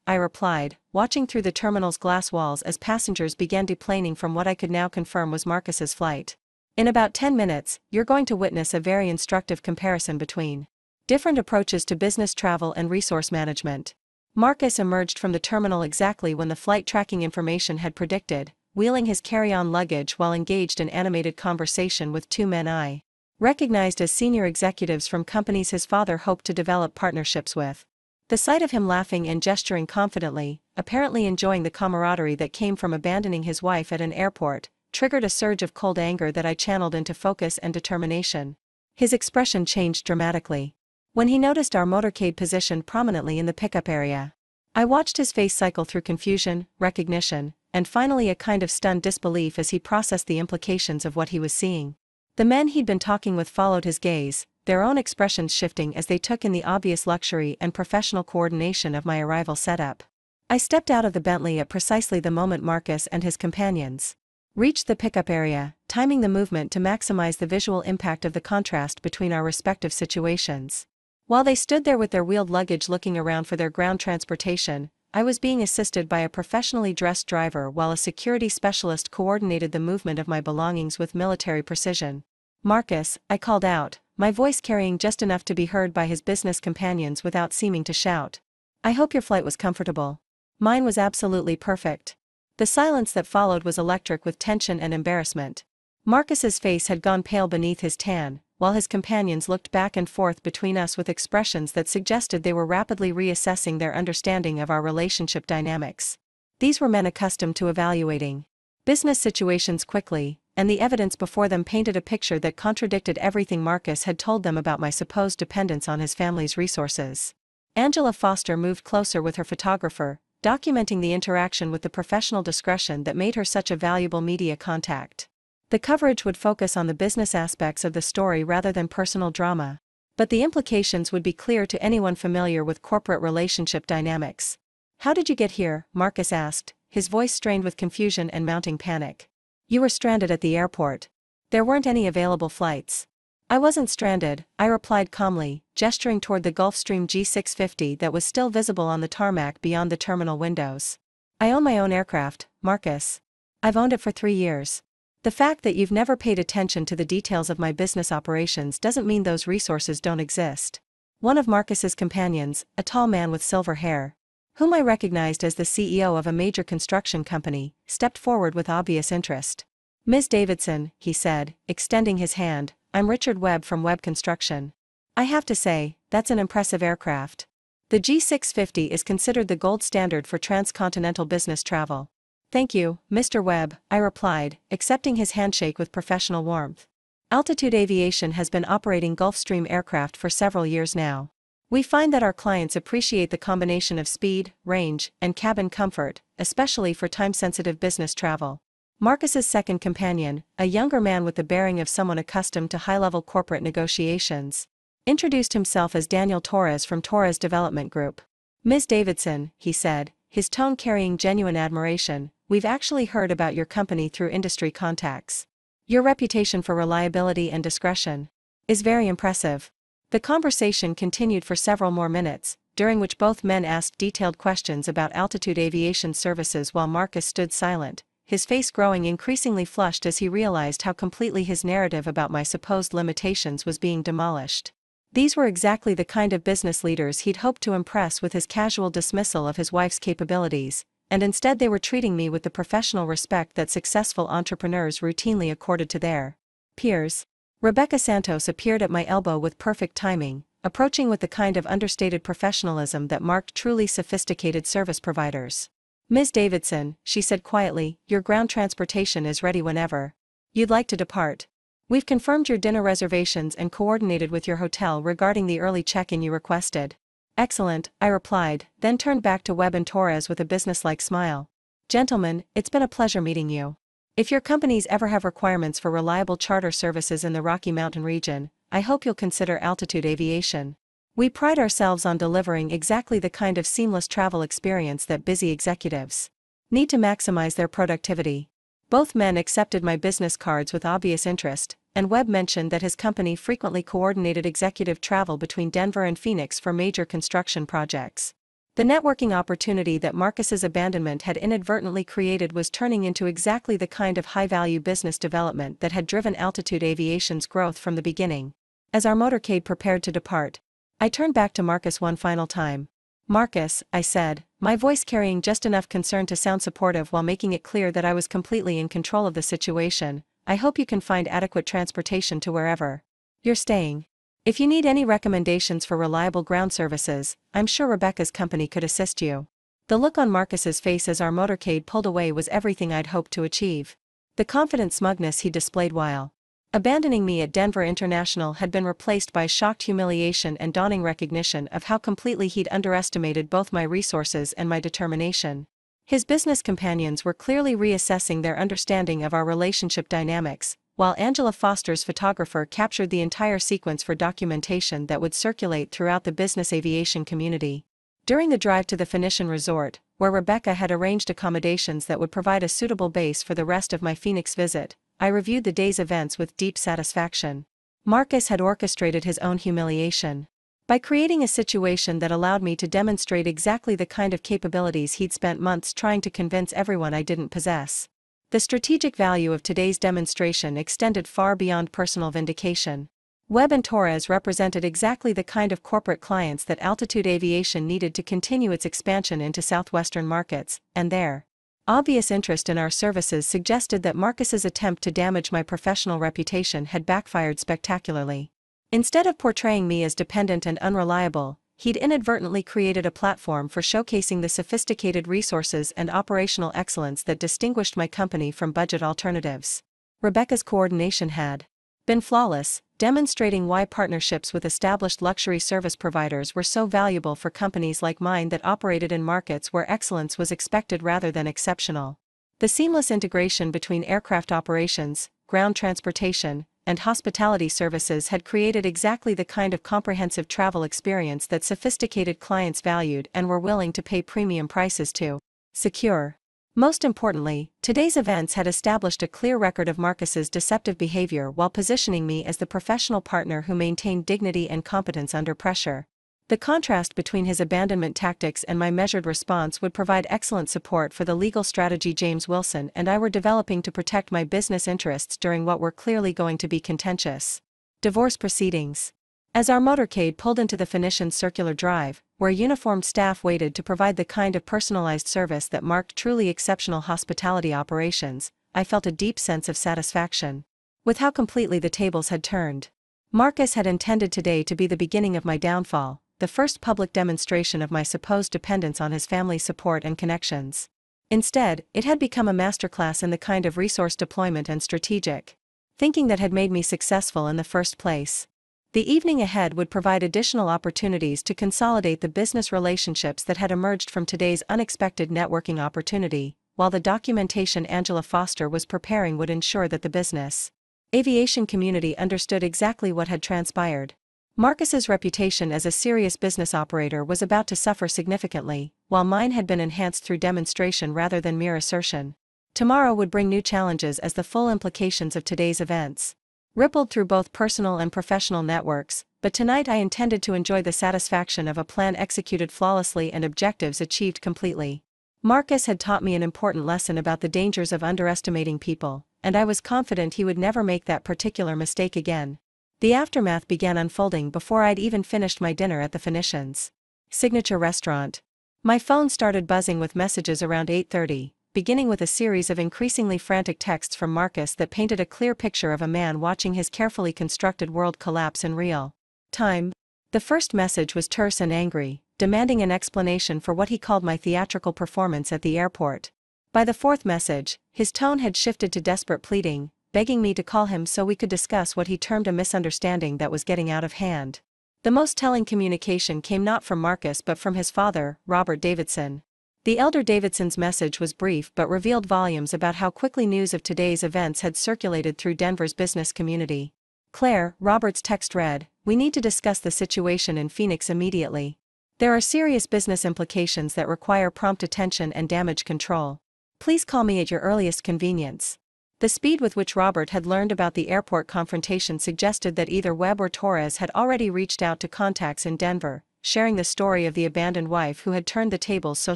I replied, watching through the terminal's glass walls as passengers began deplaning from what I could now confirm was Marcus's flight. In about 10 minutes, you're going to witness a very instructive comparison between different approaches to business travel and resource management. Marcus emerged from the terminal exactly when the flight tracking information had predicted, wheeling his carry-on luggage while engaged in animated conversation with two men I recognized as senior executives from companies his father hoped to develop partnerships with. The sight of him laughing and gesturing confidently, apparently enjoying the camaraderie that came from abandoning his wife at an airport, triggered a surge of cold anger that I channeled into focus and determination. His expression changed dramatically when he noticed our motorcade positioned prominently in the pickup area. I watched his face cycle through confusion, recognition, and finally a kind of stunned disbelief as he processed the implications of what he was seeing. The men he'd been talking with followed his gaze, their own expressions shifting as they took in the obvious luxury and professional coordination of my arrival setup. I stepped out of the Bentley at precisely the moment Marcus and his companions reached the pickup area, timing the movement to maximize the visual impact of the contrast between our respective situations. While they stood there with their wheeled luggage looking around for their ground transportation, I was being assisted by a professionally dressed driver while a security specialist coordinated the movement of my belongings with military precision. Marcus, I called out, my voice carrying just enough to be heard by his business companions without seeming to shout. I hope your flight was comfortable. Mine was absolutely perfect. The silence that followed was electric with tension and embarrassment. Marcus's face had gone pale beneath his tan, while his companions looked back and forth between us with expressions that suggested they were rapidly reassessing their understanding of our relationship dynamics. These were men accustomed to evaluating business situations quickly, and the evidence before them painted a picture that contradicted everything Marcus had told them about my supposed dependence on his family's resources. Angela Foster moved closer with her photographer, documenting the interaction with the professional discretion that made her such a valuable media contact. The coverage would focus on the business aspects of the story rather than personal drama, but the implications would be clear to anyone familiar with corporate relationship dynamics. How did you get here? Marcus asked, his voice strained with confusion and mounting panic. You were stranded at the airport. There weren't any available flights. I wasn't stranded, I replied calmly, gesturing toward the Gulfstream G650 that was still visible on the tarmac beyond the terminal windows. I own my own aircraft, Marcus. I've owned it for 3 years. The fact that you've never paid attention to the details of my business operations doesn't mean those resources don't exist. One of Marcus's companions, a tall man with silver hair, whom I recognized as the CEO of a major construction company, stepped forward with obvious interest. Ms. Davidson, he said, extending his hand, I'm Richard Webb from Webb Construction. I have to say, that's an impressive aircraft. The G650 is considered the gold standard for transcontinental business travel. Thank you, Mr. Webb, I replied, accepting his handshake with professional warmth. Altitude Aviation has been operating Gulfstream aircraft for several years now. We find that our clients appreciate the combination of speed, range, and cabin comfort, especially for time-sensitive business travel. Marcus's second companion, a younger man with the bearing of someone accustomed to high-level corporate negotiations, introduced himself as Daniel Torres from Torres Development Group. Ms. Davidson, he said, his tone carrying genuine admiration, we've actually heard about your company through industry contacts. Your reputation for reliability and discretion is very impressive. The conversation continued for several more minutes, during which both men asked detailed questions about Altitude Aviation Services while Marcus stood silent, his face growing increasingly flushed as he realized how completely his narrative about my supposed limitations was being demolished. These were exactly the kind of business leaders he'd hoped to impress with his casual dismissal of his wife's capabilities, and instead they were treating me with the professional respect that successful entrepreneurs routinely accorded to their peers. Rebecca Santos appeared at my elbow with perfect timing, approaching with the kind of understated professionalism that marked truly sophisticated service providers. "Ms. Davidson," she said quietly, "your ground transportation is ready whenever you'd like to depart. We've confirmed your dinner reservations and coordinated with your hotel regarding the early check-in you requested." "Excellent," I replied, then turned back to Webb and Torres with a businesslike smile. "Gentlemen, it's been a pleasure meeting you. If your companies ever have requirements for reliable charter services in the Rocky Mountain region, I hope you'll consider Altitude Aviation. We pride ourselves on delivering exactly the kind of seamless travel experience that busy executives need to maximize their productivity." Both men accepted my business cards with obvious interest, and Webb mentioned that his company frequently coordinated executive travel between Denver and Phoenix for major construction projects. The networking opportunity that Marcus's abandonment had inadvertently created was turning into exactly the kind of high-value business development that had driven Altitude Aviation's growth from the beginning. As our motorcade prepared to depart, I turned back to Marcus one final time. "Marcus," I said, my voice carrying just enough concern to sound supportive while making it clear that I was completely in control of the situation, "I hope you can find adequate transportation to wherever you're staying. If you need any recommendations for reliable ground services, I'm sure Rebecca's company could assist you." The look on Marcus's face as our motorcade pulled away was everything I'd hoped to achieve. The confident smugness he displayed while abandoning me at Denver International had been replaced by shocked humiliation and dawning recognition of how completely he'd underestimated both my resources and my determination. His business companions were clearly reassessing their understanding of our relationship dynamics, while Angela Foster's photographer captured the entire sequence for documentation that would circulate throughout the business aviation community. During the drive to the Phoenician resort, where Rebecca had arranged accommodations that would provide a suitable base for the rest of my Phoenix visit, I reviewed the day's events with deep satisfaction. Marcus had orchestrated his own humiliation by creating a situation that allowed me to demonstrate exactly the kind of capabilities he'd spent months trying to convince everyone I didn't possess. The strategic value of today's demonstration extended far beyond personal vindication. Webb and Torres represented exactly the kind of corporate clients that Altitude Aviation needed to continue its expansion into southwestern markets, and their obvious interest in our services suggested that Marcus's attempt to damage my professional reputation had backfired spectacularly. Instead of portraying me as dependent and unreliable, he'd inadvertently created a platform for showcasing the sophisticated resources and operational excellence that distinguished my company from budget alternatives. Rebecca's coordination had been flawless, demonstrating why partnerships with established luxury service providers were so valuable for companies like mine that operated in markets where excellence was expected rather than exceptional. The seamless integration between aircraft operations, ground transportation, and hospitality services had created exactly the kind of comprehensive travel experience that sophisticated clients valued and were willing to pay premium prices to secure. Most importantly, today's events had established a clear record of Marcus's deceptive behavior while positioning me as the professional partner who maintained dignity and competence under pressure. The contrast between his abandonment tactics and my measured response would provide excellent support for the legal strategy James Wilson and I were developing to protect my business interests during what were clearly going to be contentious divorce proceedings. As our motorcade pulled into the Phoenician Circular Drive, where uniformed staff waited to provide the kind of personalized service that marked truly exceptional hospitality operations, I felt a deep sense of satisfaction with how completely the tables had turned. Marcus had intended today to be the beginning of my downfall, the first public demonstration of my supposed dependence on his family's support and connections. Instead, it had become a masterclass in the kind of resource deployment and strategic thinking that had made me successful in the first place. The evening ahead would provide additional opportunities to consolidate the business relationships that had emerged from today's unexpected networking opportunity, while the documentation Angela Foster was preparing would ensure that the business aviation community understood exactly what had transpired. Marcus's reputation as a serious business operator was about to suffer significantly, while mine had been enhanced through demonstration rather than mere assertion. Tomorrow would bring new challenges as the full implications of today's events rippled through both personal and professional networks, but tonight I intended to enjoy the satisfaction of a plan executed flawlessly and objectives achieved completely. Marcus had taught me an important lesson about the dangers of underestimating people, and I was confident he would never make that particular mistake again. The aftermath began unfolding before I'd even finished my dinner at the Phoenician's signature restaurant. My phone started buzzing with messages around 8:30, beginning with a series of increasingly frantic texts from Marcus that painted a clear picture of a man watching his carefully constructed world collapse in real time. The first message was terse and angry, demanding an explanation for what he called my theatrical performance at the airport. By the fourth message, his tone had shifted to desperate pleading, begging me to call him so we could discuss what he termed a misunderstanding that was getting out of hand. The most telling communication came not from Marcus but from his father, Robert Davidson. The elder Davidson's message was brief but revealed volumes about how quickly news of today's events had circulated through Denver's business community. "Claire," Robert's text read, "we need to discuss the situation in Phoenix immediately. There are serious business implications that require prompt attention and damage control. Please call me at your earliest convenience." The speed with which Robert had learned about the airport confrontation suggested that either Webb or Torres had already reached out to contacts in Denver, sharing the story of the abandoned wife who had turned the tables so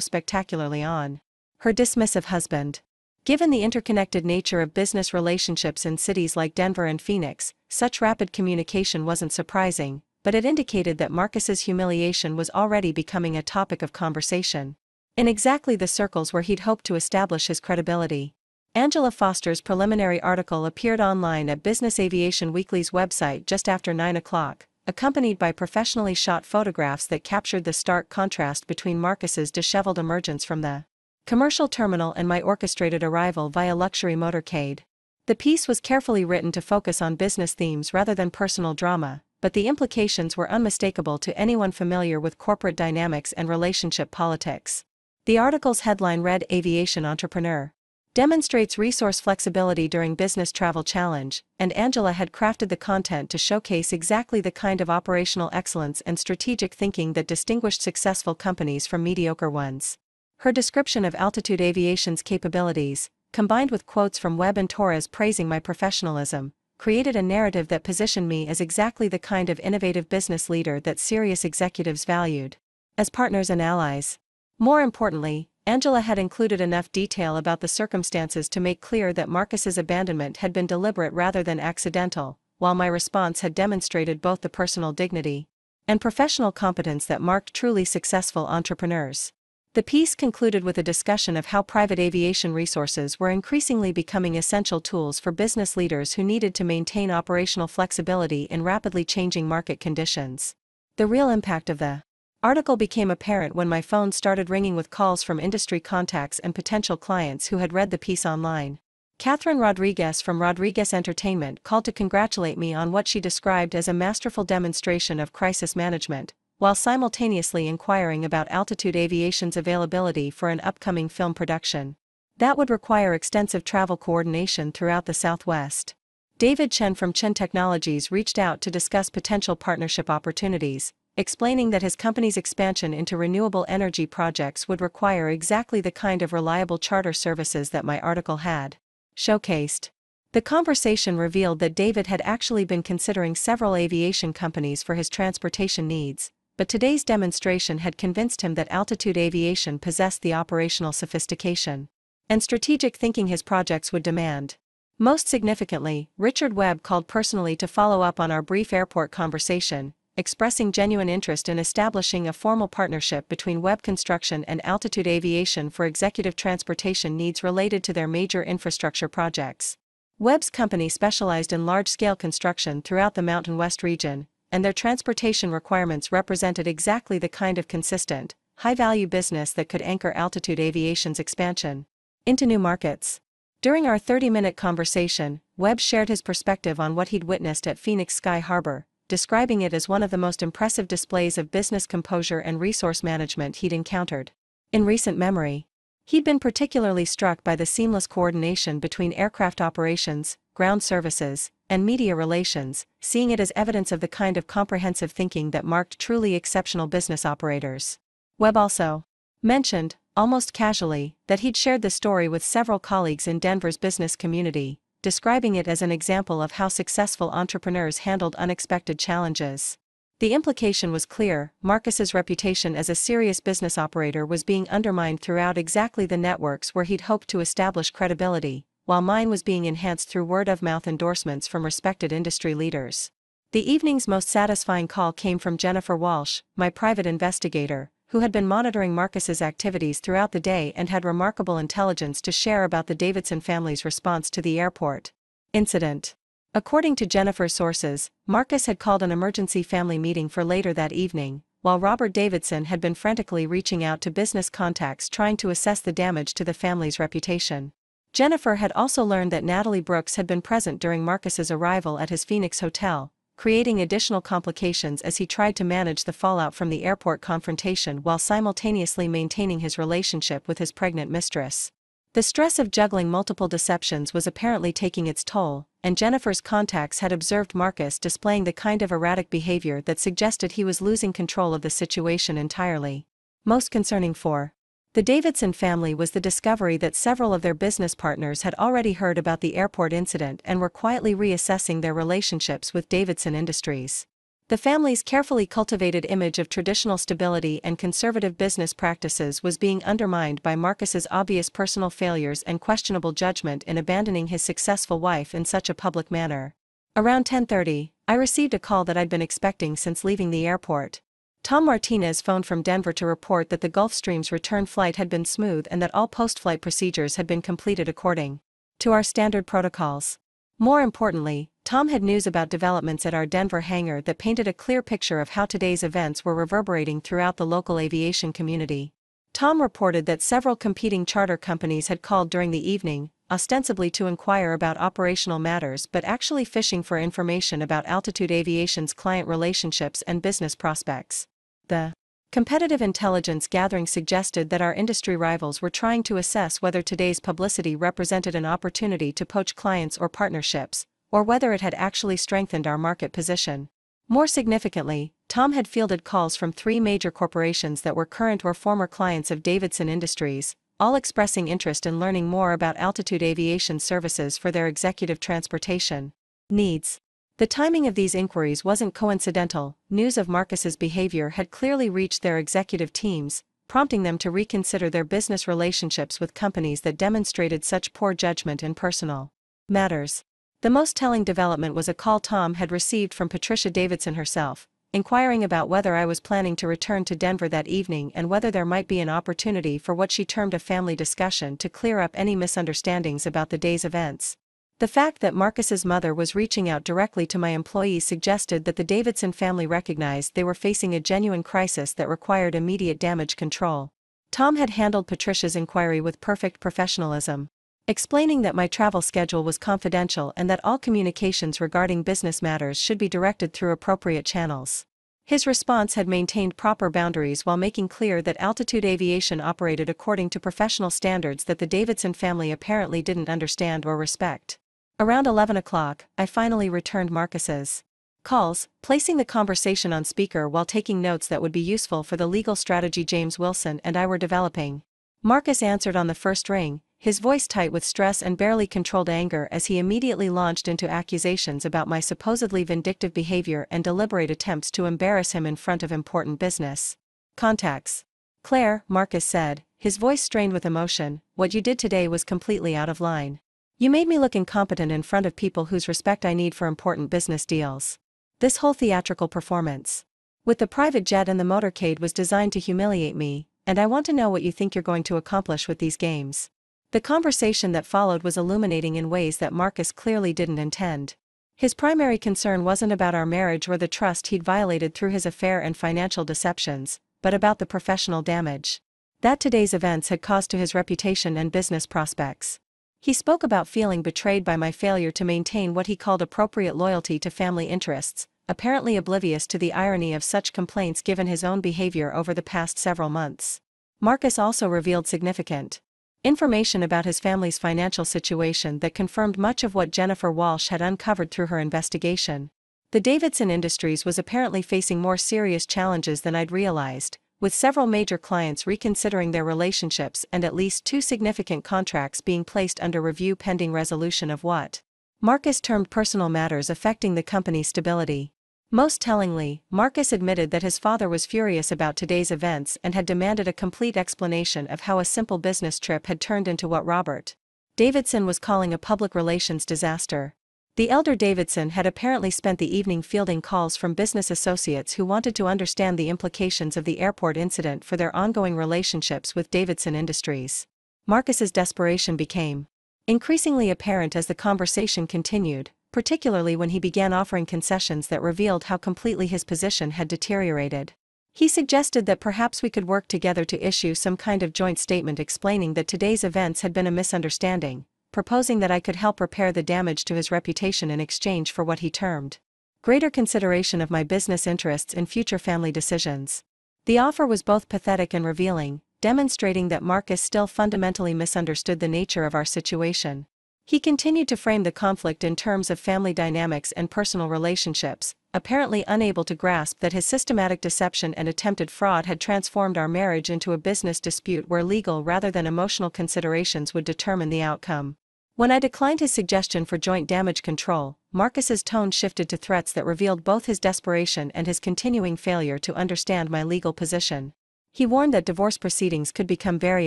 spectacularly on her dismissive husband. Given the interconnected nature of business relationships in cities like Denver and Phoenix, such rapid communication wasn't surprising, but it indicated that Marcus's humiliation was already becoming a topic of conversation in exactly the circles where he'd hoped to establish his credibility. Angela Foster's preliminary article appeared online at Business Aviation Weekly's website just after 9 o'clock, accompanied by professionally shot photographs that captured the stark contrast between Marcus's disheveled emergence from the commercial terminal and my orchestrated arrival via luxury motorcade. The piece was carefully written to focus on business themes rather than personal drama, but the implications were unmistakable to anyone familiar with corporate dynamics and relationship politics. The article's headline read, "Aviation Entrepreneur Demonstrates Resource Flexibility During Business Travel Challenge," and Angela had crafted the content to showcase exactly the kind of operational excellence and strategic thinking that distinguished successful companies from mediocre ones. Her description of Altitude Aviation's capabilities, combined with quotes from Webb and Torres praising my professionalism, created a narrative that positioned me as exactly the kind of innovative business leader that serious executives valued as partners and allies. More importantly, Angela had included enough detail about the circumstances to make clear that Marcus's abandonment had been deliberate rather than accidental, while my response had demonstrated both the personal dignity and professional competence that marked truly successful entrepreneurs. The piece concluded with a discussion of how private aviation resources were increasingly becoming essential tools for business leaders who needed to maintain operational flexibility in rapidly changing market conditions. The real impact of the article became apparent when my phone started ringing with calls from industry contacts and potential clients who had read the piece online. Catherine Rodriguez from Rodriguez Entertainment called to congratulate me on what she described as a masterful demonstration of crisis management, while simultaneously inquiring about Altitude Aviation's availability for an upcoming film production that would require extensive travel coordination throughout the Southwest. David Chen from Chen Technologies reached out to discuss potential partnership opportunities, explaining that his company's expansion into renewable energy projects would require exactly the kind of reliable charter services that my article had showcased. The conversation revealed that David had actually been considering several aviation companies for his transportation needs, but today's demonstration had convinced him that Altitude Aviation possessed the operational sophistication and strategic thinking his projects would demand. Most significantly, Richard Webb called personally to follow up on our brief airport conversation, expressing genuine interest in establishing a formal partnership between Webb Construction and Altitude Aviation for executive transportation needs related to their major infrastructure projects. Webb's company specialized in large-scale construction throughout the Mountain West region, and their transportation requirements represented exactly the kind of consistent, high-value business that could anchor Altitude Aviation's expansion into new markets. During our 30-minute conversation, Webb shared his perspective on what he'd witnessed at Phoenix Sky Harbor, describing it as one of the most impressive displays of business composure and resource management he'd encountered in recent memory. He'd been particularly struck by the seamless coordination between aircraft operations, ground services, and media relations, seeing it as evidence of the kind of comprehensive thinking that marked truly exceptional business operators. Webb also mentioned, almost casually, that he'd shared the story with several colleagues in Denver's business community, describing it as an example of how successful entrepreneurs handled unexpected challenges. The implication was clear: Marcus's reputation as a serious business operator was being undermined throughout exactly the networks where he'd hoped to establish credibility, while mine was being enhanced through word-of-mouth endorsements from respected industry leaders. The evening's most satisfying call came from Jennifer Walsh, my private investigator, who had been monitoring Marcus's activities throughout the day and had remarkable intelligence to share about the Davidson family's response to the airport incident. According to Jennifer's sources, Marcus had called an emergency family meeting for later that evening, while Robert Davidson had been frantically reaching out to business contacts trying to assess the damage to the family's reputation. Jennifer had also learned that Natalie Brooks had been present during Marcus's arrival at his Phoenix hotel, creating additional complications as he tried to manage the fallout from the airport confrontation while simultaneously maintaining his relationship with his pregnant mistress. The stress of juggling multiple deceptions was apparently taking its toll, and Jennifer's contacts had observed Marcus displaying the kind of erratic behavior that suggested he was losing control of the situation entirely. Most concerning for the Davidson family was the discovery that several of their business partners had already heard about the airport incident and were quietly reassessing their relationships with Davidson Industries. The family's carefully cultivated image of traditional stability and conservative business practices was being undermined by Marcus's obvious personal failures and questionable judgment in abandoning his successful wife in such a public manner. Around 10:30, I received a call that I'd been expecting since leaving the airport. Tom Martinez phoned from Denver to report that the Gulfstream's return flight had been smooth and that all post-flight procedures had been completed according to our standard protocols. More importantly, Tom had news about developments at our Denver hangar that painted a clear picture of how today's events were reverberating throughout the local aviation community. Tom reported that several competing charter companies had called during the evening, ostensibly to inquire about operational matters but actually fishing for information about Altitude Aviation's client relationships and business prospects. The competitive intelligence gathering suggested that our industry rivals were trying to assess whether today's publicity represented an opportunity to poach clients or partnerships, or whether it had actually strengthened our market position. More significantly, Tom had fielded calls from 3 major corporations that were current or former clients of Davidson Industries, all expressing interest in learning more about Altitude Aviation services for their executive transportation needs. The timing of these inquiries wasn't coincidental. News of Marcus's behavior had clearly reached their executive teams, prompting them to reconsider their business relationships with companies that demonstrated such poor judgment in personal matters. The most telling development was a call Tom had received from Patricia Davidson herself, inquiring about whether I was planning to return to Denver that evening and whether there might be an opportunity for what she termed a family discussion to clear up any misunderstandings about the day's events. The fact that Marcus's mother was reaching out directly to my employees suggested that the Davidson family recognized they were facing a genuine crisis that required immediate damage control. Tom had handled Patricia's inquiry with perfect professionalism, explaining that my travel schedule was confidential and that all communications regarding business matters should be directed through appropriate channels. His response had maintained proper boundaries while making clear that Altitude Aviation operated according to professional standards that the Davidson family apparently didn't understand or respect. Around 11 o'clock, I finally returned Marcus's calls, placing the conversation on speaker while taking notes that would be useful for the legal strategy James Wilson and I were developing. Marcus answered on the first ring, his voice tight with stress and barely controlled anger as he immediately launched into accusations about my supposedly vindictive behavior and deliberate attempts to embarrass him in front of important business contacts. "Claire," Marcus said, his voice strained with emotion, "what you did today was completely out of line. You made me look incompetent in front of people whose respect I need for important business deals. This whole theatrical performance with the private jet and the motorcade was designed to humiliate me, and I want to know what you think you're going to accomplish with these games." The conversation that followed was illuminating in ways that Marcus clearly didn't intend. His primary concern wasn't about our marriage or the trust he'd violated through his affair and financial deceptions, but about the professional damage that today's events had caused to his reputation and business prospects. He spoke about feeling betrayed by my failure to maintain what he called appropriate loyalty to family interests, apparently oblivious to the irony of such complaints given his own behavior over the past several months. Marcus also revealed significant information about his family's financial situation that confirmed much of what Jennifer Walsh had uncovered through her investigation. The Davidson Industries was apparently facing more serious challenges than I'd realized, with several major clients reconsidering their relationships and at least 2 significant contracts being placed under review pending resolution of what Marcus termed personal matters affecting the company's stability. Most tellingly, Marcus admitted that his father was furious about today's events and had demanded a complete explanation of how a simple business trip had turned into what Robert Davidson was calling a public relations disaster. The elder Davidson had apparently spent the evening fielding calls from business associates who wanted to understand the implications of the airport incident for their ongoing relationships with Davidson Industries. Marcus's desperation became increasingly apparent as the conversation continued, particularly when he began offering concessions that revealed how completely his position had deteriorated. He suggested that perhaps we could work together to issue some kind of joint statement explaining that today's events had been a misunderstanding, proposing that I could help repair the damage to his reputation in exchange for what he termed greater consideration of my business interests in future family decisions. The offer was both pathetic and revealing, demonstrating that Marcus still fundamentally misunderstood the nature of our situation. He continued to frame the conflict in terms of family dynamics and personal relationships, apparently unable to grasp that his systematic deception and attempted fraud had transformed our marriage into a business dispute where legal rather than emotional considerations would determine the outcome. When I declined his suggestion for joint damage control, Marcus's tone shifted to threats that revealed both his desperation and his continuing failure to understand my legal position. He warned that divorce proceedings could become very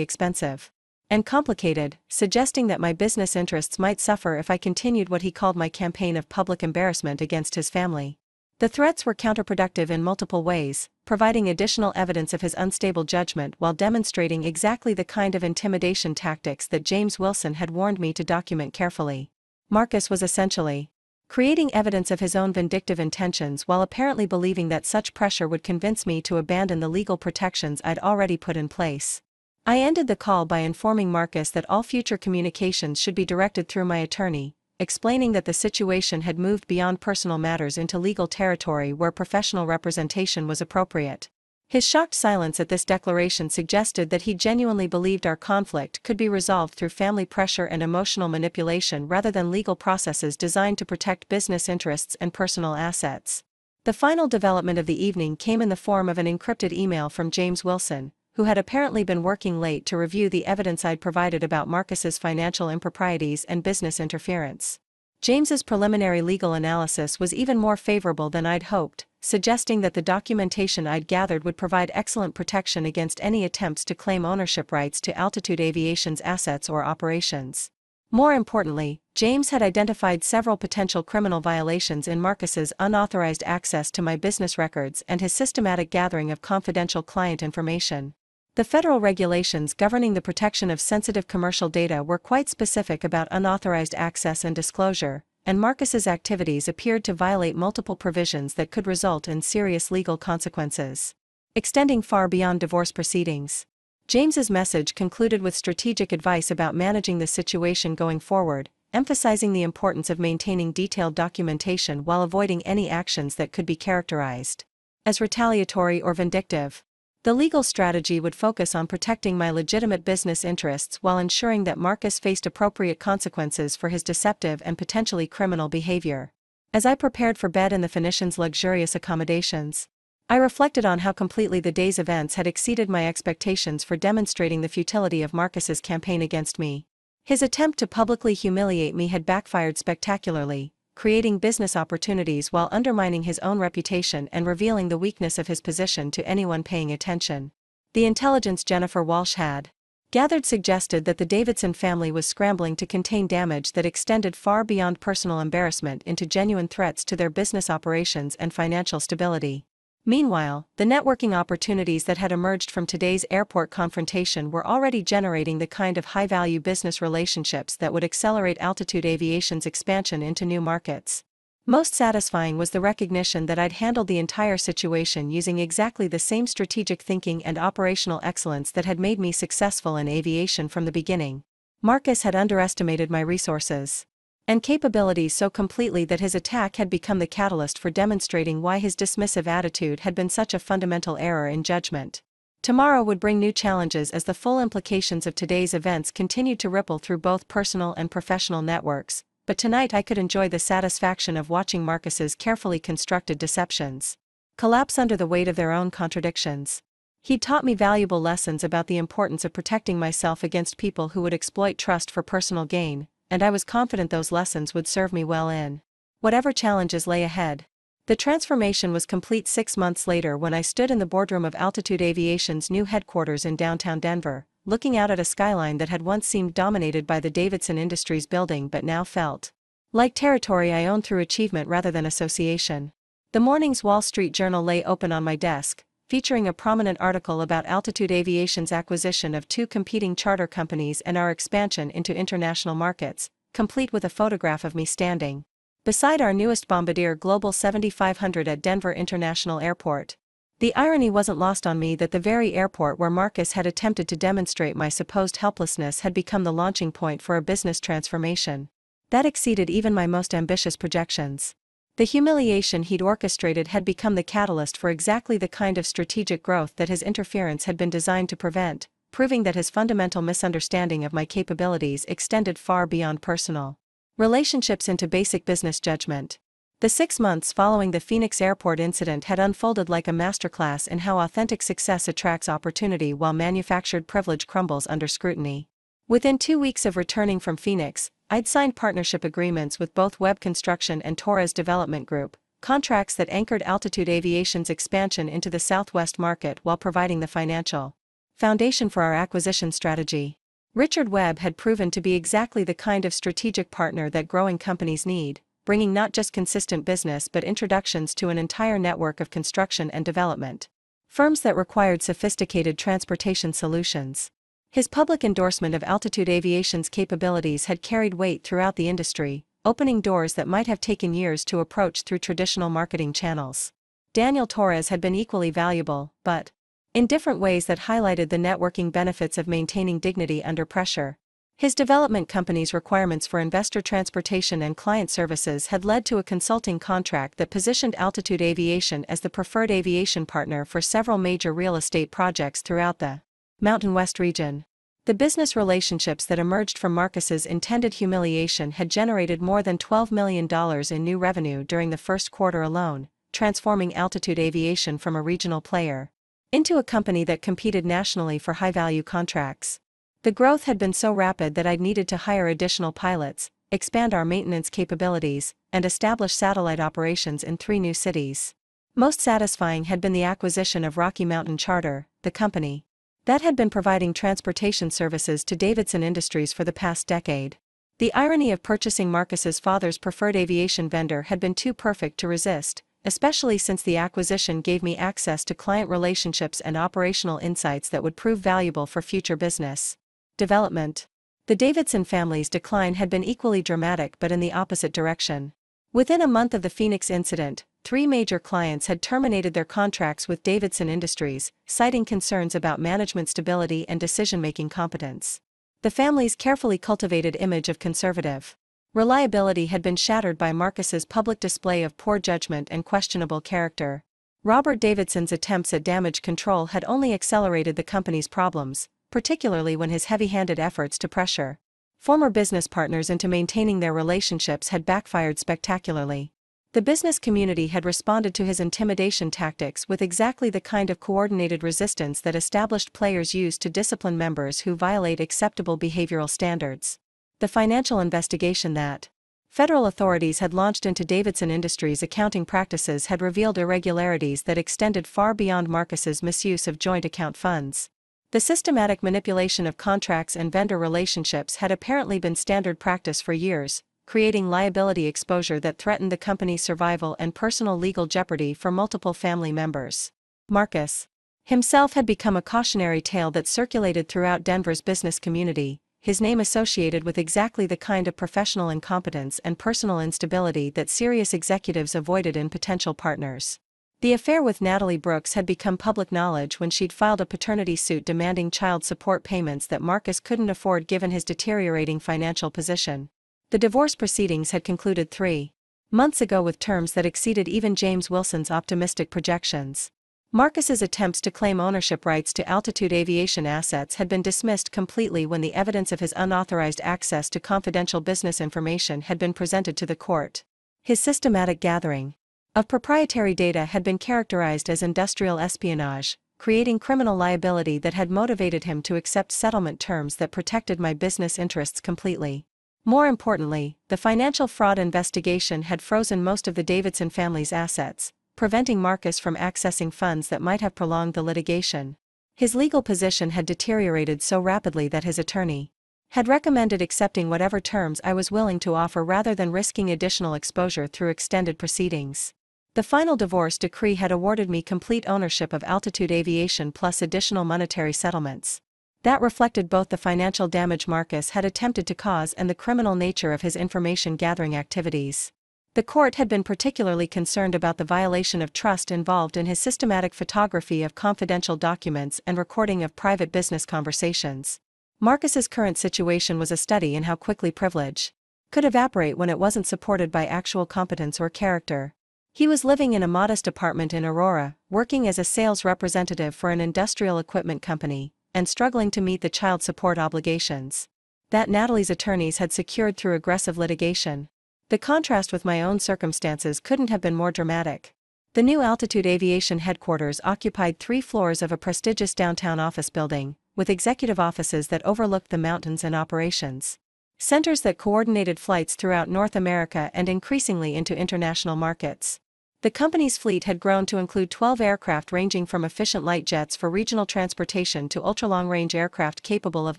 expensive and complicated, suggesting that my business interests might suffer if I continued what he called my campaign of public embarrassment against his family. The threats were counterproductive in multiple ways, providing additional evidence of his unstable judgment while demonstrating exactly the kind of intimidation tactics that James Wilson had warned me to document carefully. Marcus was essentially creating evidence of his own vindictive intentions while apparently believing that such pressure would convince me to abandon the legal protections I'd already put in place. I ended the call by informing Marcus that all future communications should be directed through my attorney, explaining that the situation had moved beyond personal matters into legal territory where professional representation was appropriate. His shocked silence at this declaration suggested that he genuinely believed our conflict could be resolved through family pressure and emotional manipulation rather than legal processes designed to protect business interests and personal assets. The final development of the evening came in the form of an encrypted email from James Wilson, who had apparently been working late to review the evidence I'd provided about Marcus's financial improprieties and business interference. James's preliminary legal analysis was even more favorable than I'd hoped, suggesting that the documentation I'd gathered would provide excellent protection against any attempts to claim ownership rights to Altitude Aviation's assets or operations. More importantly, James had identified several potential criminal violations in Marcus's unauthorized access to my business records and his systematic gathering of confidential client information. The federal regulations governing the protection of sensitive commercial data were quite specific about unauthorized access and disclosure, and Marcus's activities appeared to violate multiple provisions that could result in serious legal consequences, extending far beyond divorce proceedings. James's message concluded with strategic advice about managing the situation going forward, emphasizing the importance of maintaining detailed documentation while avoiding any actions that could be characterized as retaliatory or vindictive. The legal strategy would focus on protecting my legitimate business interests while ensuring that Marcus faced appropriate consequences for his deceptive and potentially criminal behavior. As I prepared for bed in the Phoenician's luxurious accommodations, I reflected on how completely the day's events had exceeded my expectations for demonstrating the futility of Marcus's campaign against me. His attempt to publicly humiliate me had backfired spectacularly, creating business opportunities while undermining his own reputation and revealing the weakness of his position to anyone paying attention. The intelligence Jennifer Walsh had gathered suggested that the Davidson family was scrambling to contain damage that extended far beyond personal embarrassment into genuine threats to their business operations and financial stability. Meanwhile, the networking opportunities that had emerged from today's airport confrontation were already generating the kind of high-value business relationships that would accelerate Altitude Aviation's expansion into new markets. Most satisfying was the recognition that I'd handled the entire situation using exactly the same strategic thinking and operational excellence that had made me successful in aviation from the beginning. Marcus had underestimated my resources and capabilities so completely that his attack had become the catalyst for demonstrating why his dismissive attitude had been such a fundamental error in judgment. Tomorrow would bring new challenges as the full implications of today's events continued to ripple through both personal and professional networks, but tonight I could enjoy the satisfaction of watching Marcus's carefully constructed deceptions collapse under the weight of their own contradictions. He'd taught me valuable lessons about the importance of protecting myself against people who would exploit trust for personal gain, and I was confident those lessons would serve me well in whatever challenges lay ahead. The transformation was complete 6 months later when I stood in the boardroom of Altitude Aviation's new headquarters in downtown Denver, looking out at a skyline that had once seemed dominated by the Davidson Industries building but now felt like territory I owned through achievement rather than association. The morning's Wall Street Journal lay open on my desk, featuring a prominent article about Altitude Aviation's acquisition of 2 competing charter companies and our expansion into international markets, complete with a photograph of me standing beside our newest Bombardier Global 7500 at Denver International Airport. The irony wasn't lost on me that the very airport where Marcus had attempted to demonstrate my supposed helplessness had become the launching point for a business transformation that exceeded even my most ambitious projections. The humiliation he'd orchestrated had become the catalyst for exactly the kind of strategic growth that his interference had been designed to prevent, proving that his fundamental misunderstanding of my capabilities extended far beyond personal relationships into basic business judgment. The 6 months following the Phoenix airport incident had unfolded like a masterclass in how authentic success attracts opportunity while manufactured privilege crumbles under scrutiny. Within 2 weeks of returning from Phoenix, I'd signed partnership agreements with both Webb Construction and Torres Development Group, contracts that anchored Altitude Aviation's expansion into the Southwest market while providing the financial foundation for our acquisition strategy. Richard Webb had proven to be exactly the kind of strategic partner that growing companies need, bringing not just consistent business but introductions to an entire network of construction and development firms that required sophisticated transportation solutions. His public endorsement of Altitude Aviation's capabilities had carried weight throughout the industry, opening doors that might have taken years to approach through traditional marketing channels. Daniel Torres had been equally valuable, but in different ways that highlighted the networking benefits of maintaining dignity under pressure. His development company's requirements for investor transportation and client services had led to a consulting contract that positioned Altitude Aviation as the preferred aviation partner for several major real estate projects throughout the Mountain West region. The business relationships that emerged from Marcus's intended humiliation had generated more than $12 million in new revenue during the first quarter alone, transforming Altitude Aviation from a regional player into a company that competed nationally for high-value contracts. The growth had been so rapid that I'd needed to hire additional pilots, expand our maintenance capabilities, and establish satellite operations in 3 new cities. Most satisfying had been the acquisition of Rocky Mountain Charter, the company that had been providing transportation services to Davidson Industries for the past decade. The irony of purchasing Marcus's father's preferred aviation vendor had been too perfect to resist, especially since the acquisition gave me access to client relationships and operational insights that would prove valuable for future business development. The Davidson family's decline had been equally dramatic but in the opposite direction. Within a month of the Phoenix incident, 3 major clients had terminated their contracts with Davidson Industries, citing concerns about management stability and decision-making competence. The family's carefully cultivated image of conservative reliability had been shattered by Marcus's public display of poor judgment and questionable character. Robert Davidson's attempts at damage control had only accelerated the company's problems, particularly when his heavy-handed efforts to pressure former business partners into maintaining their relationships had backfired spectacularly. The business community had responded to his intimidation tactics with exactly the kind of coordinated resistance that established players use to discipline members who violate acceptable behavioral standards. The financial investigation that federal authorities had launched into Davidson Industries' accounting practices had revealed irregularities that extended far beyond Marcus's misuse of joint account funds. The systematic manipulation of contracts and vendor relationships had apparently been standard practice for years, creating liability exposure that threatened the company's survival and personal legal jeopardy for multiple family members. Marcus himself had become a cautionary tale that circulated throughout Denver's business community, his name associated with exactly the kind of professional incompetence and personal instability that serious executives avoided in potential partners. The affair with Natalie Brooks had become public knowledge when she'd filed a paternity suit demanding child support payments that Marcus couldn't afford given his deteriorating financial position. The divorce proceedings had concluded 3 months ago with terms that exceeded even James Wilson's optimistic projections. Marcus's attempts to claim ownership rights to Altitude Aviation assets had been dismissed completely when the evidence of his unauthorized access to confidential business information had been presented to the court. His systematic gathering of proprietary data had been characterized as industrial espionage, creating criminal liability that had motivated him to accept settlement terms that protected my business interests completely. More importantly, the financial fraud investigation had frozen most of the Davidson family's assets, preventing Marcus from accessing funds that might have prolonged the litigation. His legal position had deteriorated so rapidly that his attorney had recommended accepting whatever terms I was willing to offer rather than risking additional exposure through extended proceedings. The final divorce decree had awarded me complete ownership of Altitude Aviation plus additional monetary settlements. That reflected both the financial damage Marcus had attempted to cause and the criminal nature of his information-gathering activities. The court had been particularly concerned about the violation of trust involved in his systematic photography of confidential documents and recording of private business conversations. Marcus's current situation was a study in how quickly privilege could evaporate when it wasn't supported by actual competence or character. He was living in a modest apartment in Aurora, working as a sales representative for an industrial equipment company, and struggling to meet the child support obligations that Natalie's attorneys had secured through aggressive litigation. The contrast with my own circumstances couldn't have been more dramatic. The new Altitude Aviation headquarters occupied 3 floors of a prestigious downtown office building, with executive offices that overlooked the mountains and operations centers that coordinated flights throughout North America and increasingly into international markets. The company's fleet had grown to include 12 aircraft ranging from efficient light jets for regional transportation to ultra-long-range aircraft capable of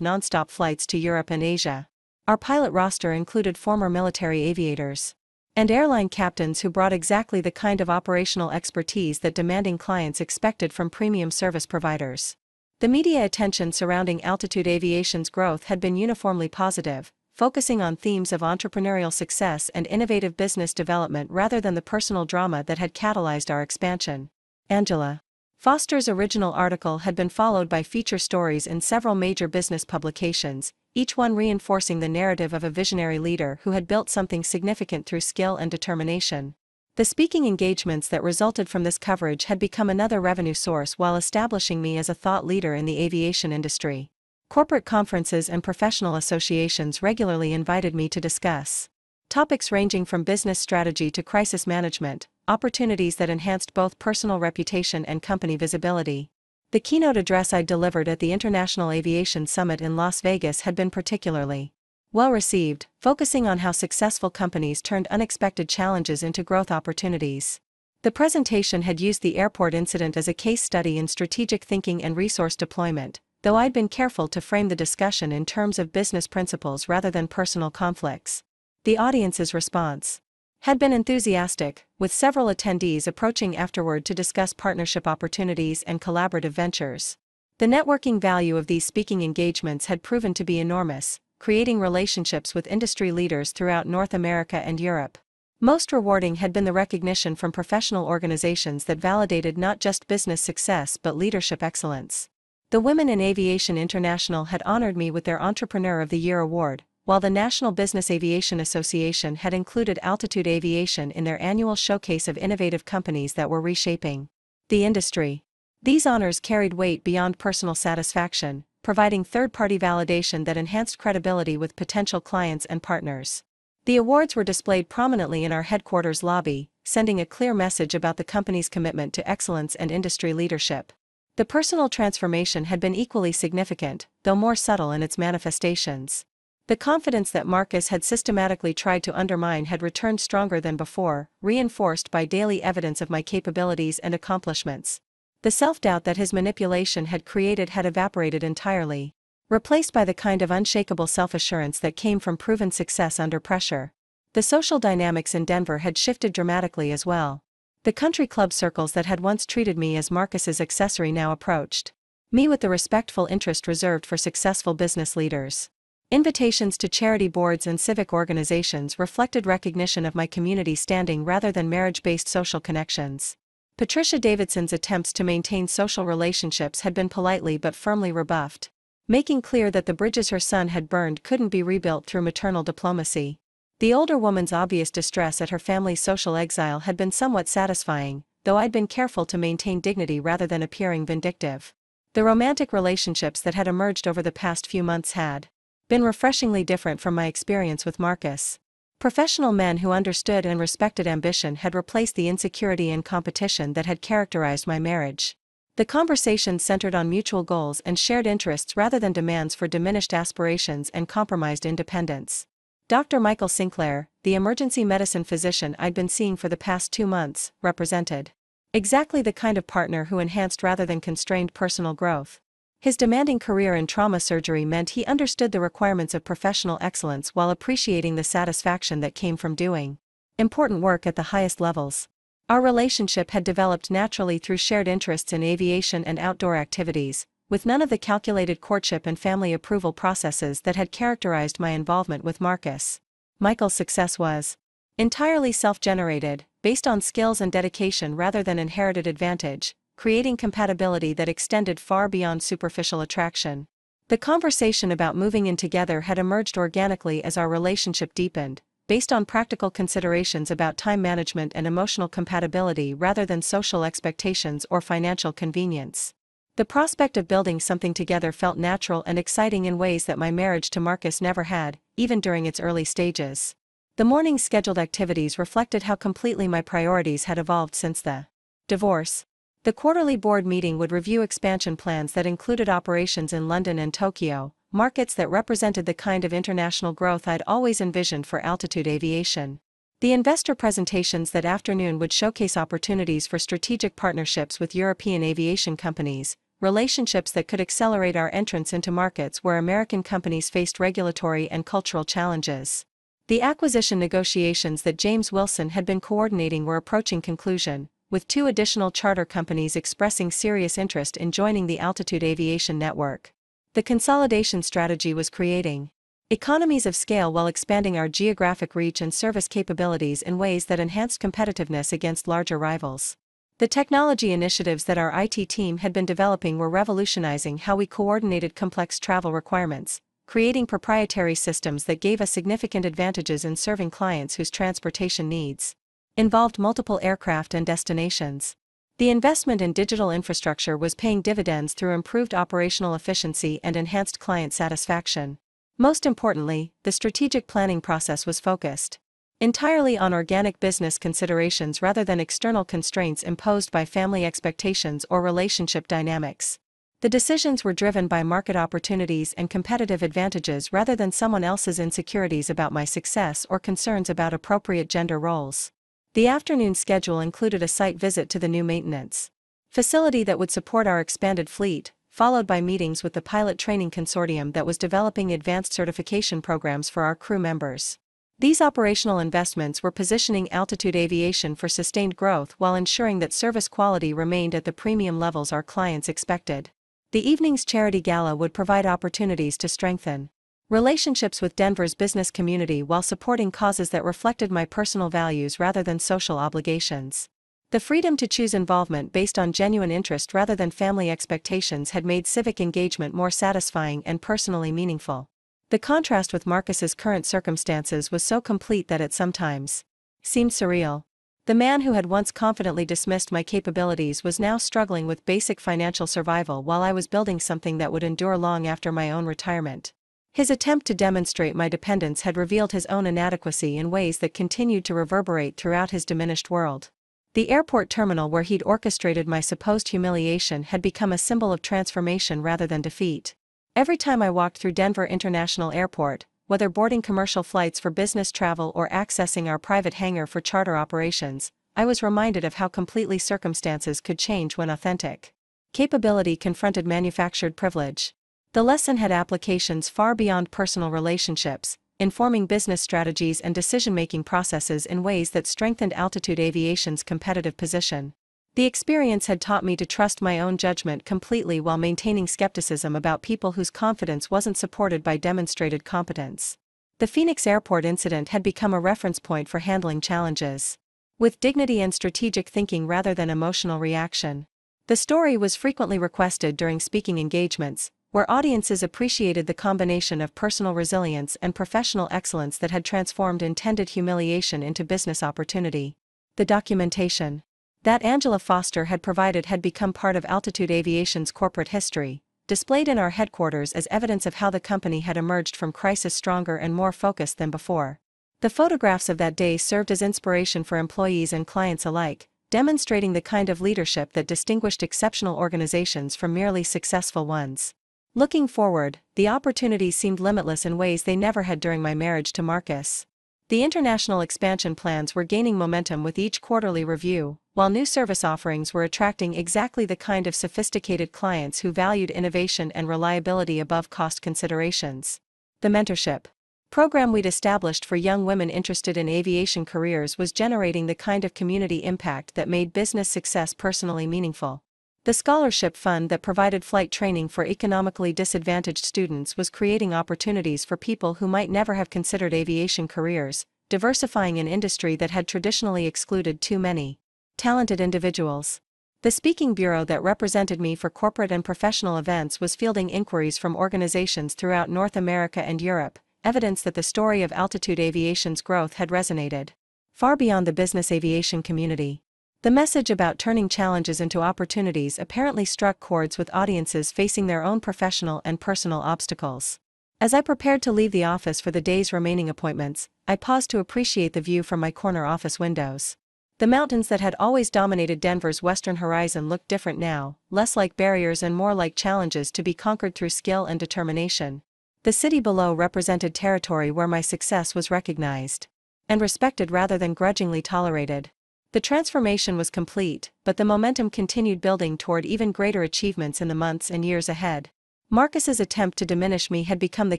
non-stop flights to Europe and Asia. Our pilot roster included former military aviators and airline captains who brought exactly the kind of operational expertise that demanding clients expected from premium service providers. The media attention surrounding Altitude Aviation's growth had been uniformly positive, focusing on themes of entrepreneurial success and innovative business development rather than the personal drama that had catalyzed our expansion. Angela Foster's original article had been followed by feature stories in several major business publications, each one reinforcing the narrative of a visionary leader who had built something significant through skill and determination. The speaking engagements that resulted from this coverage had become another revenue source while establishing me as a thought leader in the aviation industry. Corporate conferences and professional associations regularly invited me to discuss topics ranging from business strategy to crisis management, opportunities that enhanced both personal reputation and company visibility. The keynote address I delivered at the International Aviation Summit in Las Vegas had been particularly well received, focusing on how successful companies turned unexpected challenges into growth opportunities. The presentation had used the airport incident as a case study in strategic thinking and resource deployment, though I'd been careful to frame the discussion in terms of business principles rather than personal conflicts. The audience's response had been enthusiastic, with several attendees approaching afterward to discuss partnership opportunities and collaborative ventures. The networking value of these speaking engagements had proven to be enormous, creating relationships with industry leaders throughout North America and Europe. Most rewarding had been the recognition from professional organizations that validated not just business success but leadership excellence. The Women in Aviation International had honored me with their Entrepreneur of the Year award, while the National Business Aviation Association had included Altitude Aviation in their annual showcase of innovative companies that were reshaping the industry. These honors carried weight beyond personal satisfaction, providing third-party validation that enhanced credibility with potential clients and partners. The awards were displayed prominently in our headquarters lobby, sending a clear message about the company's commitment to excellence and industry leadership. The personal transformation had been equally significant, though more subtle in its manifestations. The confidence that Marcus had systematically tried to undermine had returned stronger than before, reinforced by daily evidence of my capabilities and accomplishments. The self-doubt that his manipulation had created had evaporated entirely, replaced by the kind of unshakable self-assurance that came from proven success under pressure. The social dynamics in Denver had shifted dramatically as well. The country club circles that had once treated me as Marcus's accessory now approached me with the respectful interest reserved for successful business leaders. Invitations to charity boards and civic organizations reflected recognition of my community standing rather than marriage-based social connections. Patricia Davidson's attempts to maintain social relationships had been politely but firmly rebuffed, making clear that the bridges her son had burned couldn't be rebuilt through maternal diplomacy. The older woman's obvious distress at her family's social exile had been somewhat satisfying, though I'd been careful to maintain dignity rather than appearing vindictive. The romantic relationships that had emerged over the past few months had been refreshingly different from my experience with Marcus. Professional men who understood and respected ambition had replaced the insecurity and competition that had characterized my marriage. The conversations centered on mutual goals and shared interests rather than demands for diminished aspirations and compromised independence. Dr. Michael Sinclair, the emergency medicine physician I'd been seeing for the past 2 months, represented exactly the kind of partner who enhanced rather than constrained personal growth. His demanding career in trauma surgery meant he understood the requirements of professional excellence while appreciating the satisfaction that came from doing important work at the highest levels. Our relationship had developed naturally through shared interests in aviation and outdoor activities, with none of the calculated courtship and family approval processes that had characterized my involvement with Marcus. Michael's success was entirely self-generated, based on skills and dedication rather than inherited advantage, creating compatibility that extended far beyond superficial attraction. The conversation about moving in together had emerged organically as our relationship deepened, based on practical considerations about time management and emotional compatibility rather than social expectations or financial convenience. The prospect of building something together felt natural and exciting in ways that my marriage to Marcus never had, even during its early stages. The morning's scheduled activities reflected how completely my priorities had evolved since the divorce. The quarterly board meeting would review expansion plans that included operations in London and Tokyo, markets that represented the kind of international growth I'd always envisioned for altitude aviation. The investor presentations that afternoon would showcase opportunities for strategic partnerships with European aviation companies, relationships that could accelerate our entrance into markets where American companies faced regulatory and cultural challenges. The acquisition negotiations that James Wilson had been coordinating were approaching conclusion, with 2 additional charter companies expressing serious interest in joining the altitude aviation network. The consolidation strategy was creating economies of scale while expanding our geographic reach and service capabilities in ways that enhanced competitiveness against larger rivals. The technology initiatives that our IT team had been developing were revolutionizing how we coordinated complex travel requirements, creating proprietary systems that gave us significant advantages in serving clients whose transportation needs involved multiple aircraft and destinations. The investment in digital infrastructure was paying dividends through improved operational efficiency and enhanced client satisfaction. Most importantly, the strategic planning process was focused entirely on organic business considerations rather than external constraints imposed by family expectations or relationship dynamics. The decisions were driven by market opportunities and competitive advantages rather than someone else's insecurities about my success or concerns about appropriate gender roles. The afternoon schedule included a site visit to the new maintenance facility that would support our expanded fleet, followed by meetings with the pilot training consortium that was developing advanced certification programs for our crew members. These operational investments were positioning altitude aviation for sustained growth while ensuring that service quality remained at the premium levels our clients expected. The evening's charity gala would provide opportunities to strengthen relationships with Denver's business community while supporting causes that reflected my personal values rather than social obligations. The freedom to choose involvement based on genuine interest rather than family expectations had made civic engagement more satisfying and personally meaningful. The contrast with Marcus's current circumstances was so complete that it sometimes seemed surreal. The man who had once confidently dismissed my capabilities was now struggling with basic financial survival while I was building something that would endure long after my own retirement. His attempt to demonstrate my dependence had revealed his own inadequacy in ways that continued to reverberate throughout his diminished world. The airport terminal where he'd orchestrated my supposed humiliation had become a symbol of transformation rather than defeat. Every time I walked through Denver International Airport, whether boarding commercial flights for business travel or accessing our private hangar for charter operations, I was reminded of how completely circumstances could change when authentic capability confronted manufactured privilege. The lesson had applications far beyond personal relationships, informing business strategies and decision-making processes in ways that strengthened altitude aviation's competitive position. The experience had taught me to trust my own judgment completely while maintaining skepticism about people whose confidence wasn't supported by demonstrated competence. The Phoenix Airport incident had become a reference point for handling challenges with dignity and strategic thinking rather than emotional reaction. The story was frequently requested during speaking engagements, where audiences appreciated the combination of personal resilience and professional excellence that had transformed intended humiliation into business opportunity. The documentation that Angela Foster had provided had become part of Altitude Aviation's corporate history, displayed in our headquarters as evidence of how the company had emerged from crisis stronger and more focused than before. The photographs of that day served as inspiration for employees and clients alike, demonstrating the kind of leadership that distinguished exceptional organizations from merely successful ones. Looking forward, the opportunities seemed limitless in ways they never had during my marriage to Marcus. The international expansion plans were gaining momentum with each quarterly review, while new service offerings were attracting exactly the kind of sophisticated clients who valued innovation and reliability above cost considerations. The mentorship program we'd established for young women interested in aviation careers was generating the kind of community impact that made business success personally meaningful. The scholarship fund that provided flight training for economically disadvantaged students was creating opportunities for people who might never have considered aviation careers, diversifying an industry that had traditionally excluded too many talented individuals. The speaking bureau that represented me for corporate and professional events was fielding inquiries from organizations throughout North America and Europe, evidence that the story of Altitude Aviation's growth had resonated far beyond the business aviation community. The message about turning challenges into opportunities apparently struck chords with audiences facing their own professional and personal obstacles. As I prepared to leave the office for the day's remaining appointments, I paused to appreciate the view from my corner office windows. The mountains that had always dominated Denver's western horizon looked different now, less like barriers and more like challenges to be conquered through skill and determination. The city below represented territory where my success was recognized and respected rather than grudgingly tolerated. The transformation was complete, but the momentum continued building toward even greater achievements in the months and years ahead. Marcus's attempt to diminish me had become the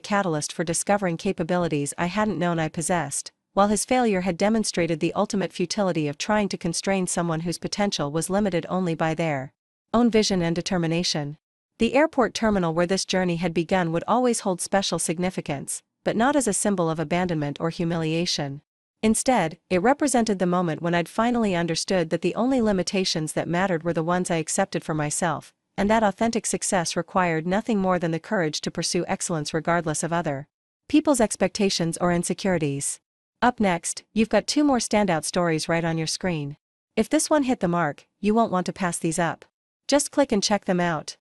catalyst for discovering capabilities I hadn't known I possessed, while his failure had demonstrated the ultimate futility of trying to constrain someone whose potential was limited only by their own vision and determination. The airport terminal where this journey had begun would always hold special significance, but not as a symbol of abandonment or humiliation. Instead, it represented the moment when I'd finally understood that the only limitations that mattered were the ones I accepted for myself, and that authentic success required nothing more than the courage to pursue excellence regardless of other people's expectations or insecurities. Up next, you've got 2 more standout stories right on your screen. If this one hit the mark, you won't want to pass these up. Just click and check them out.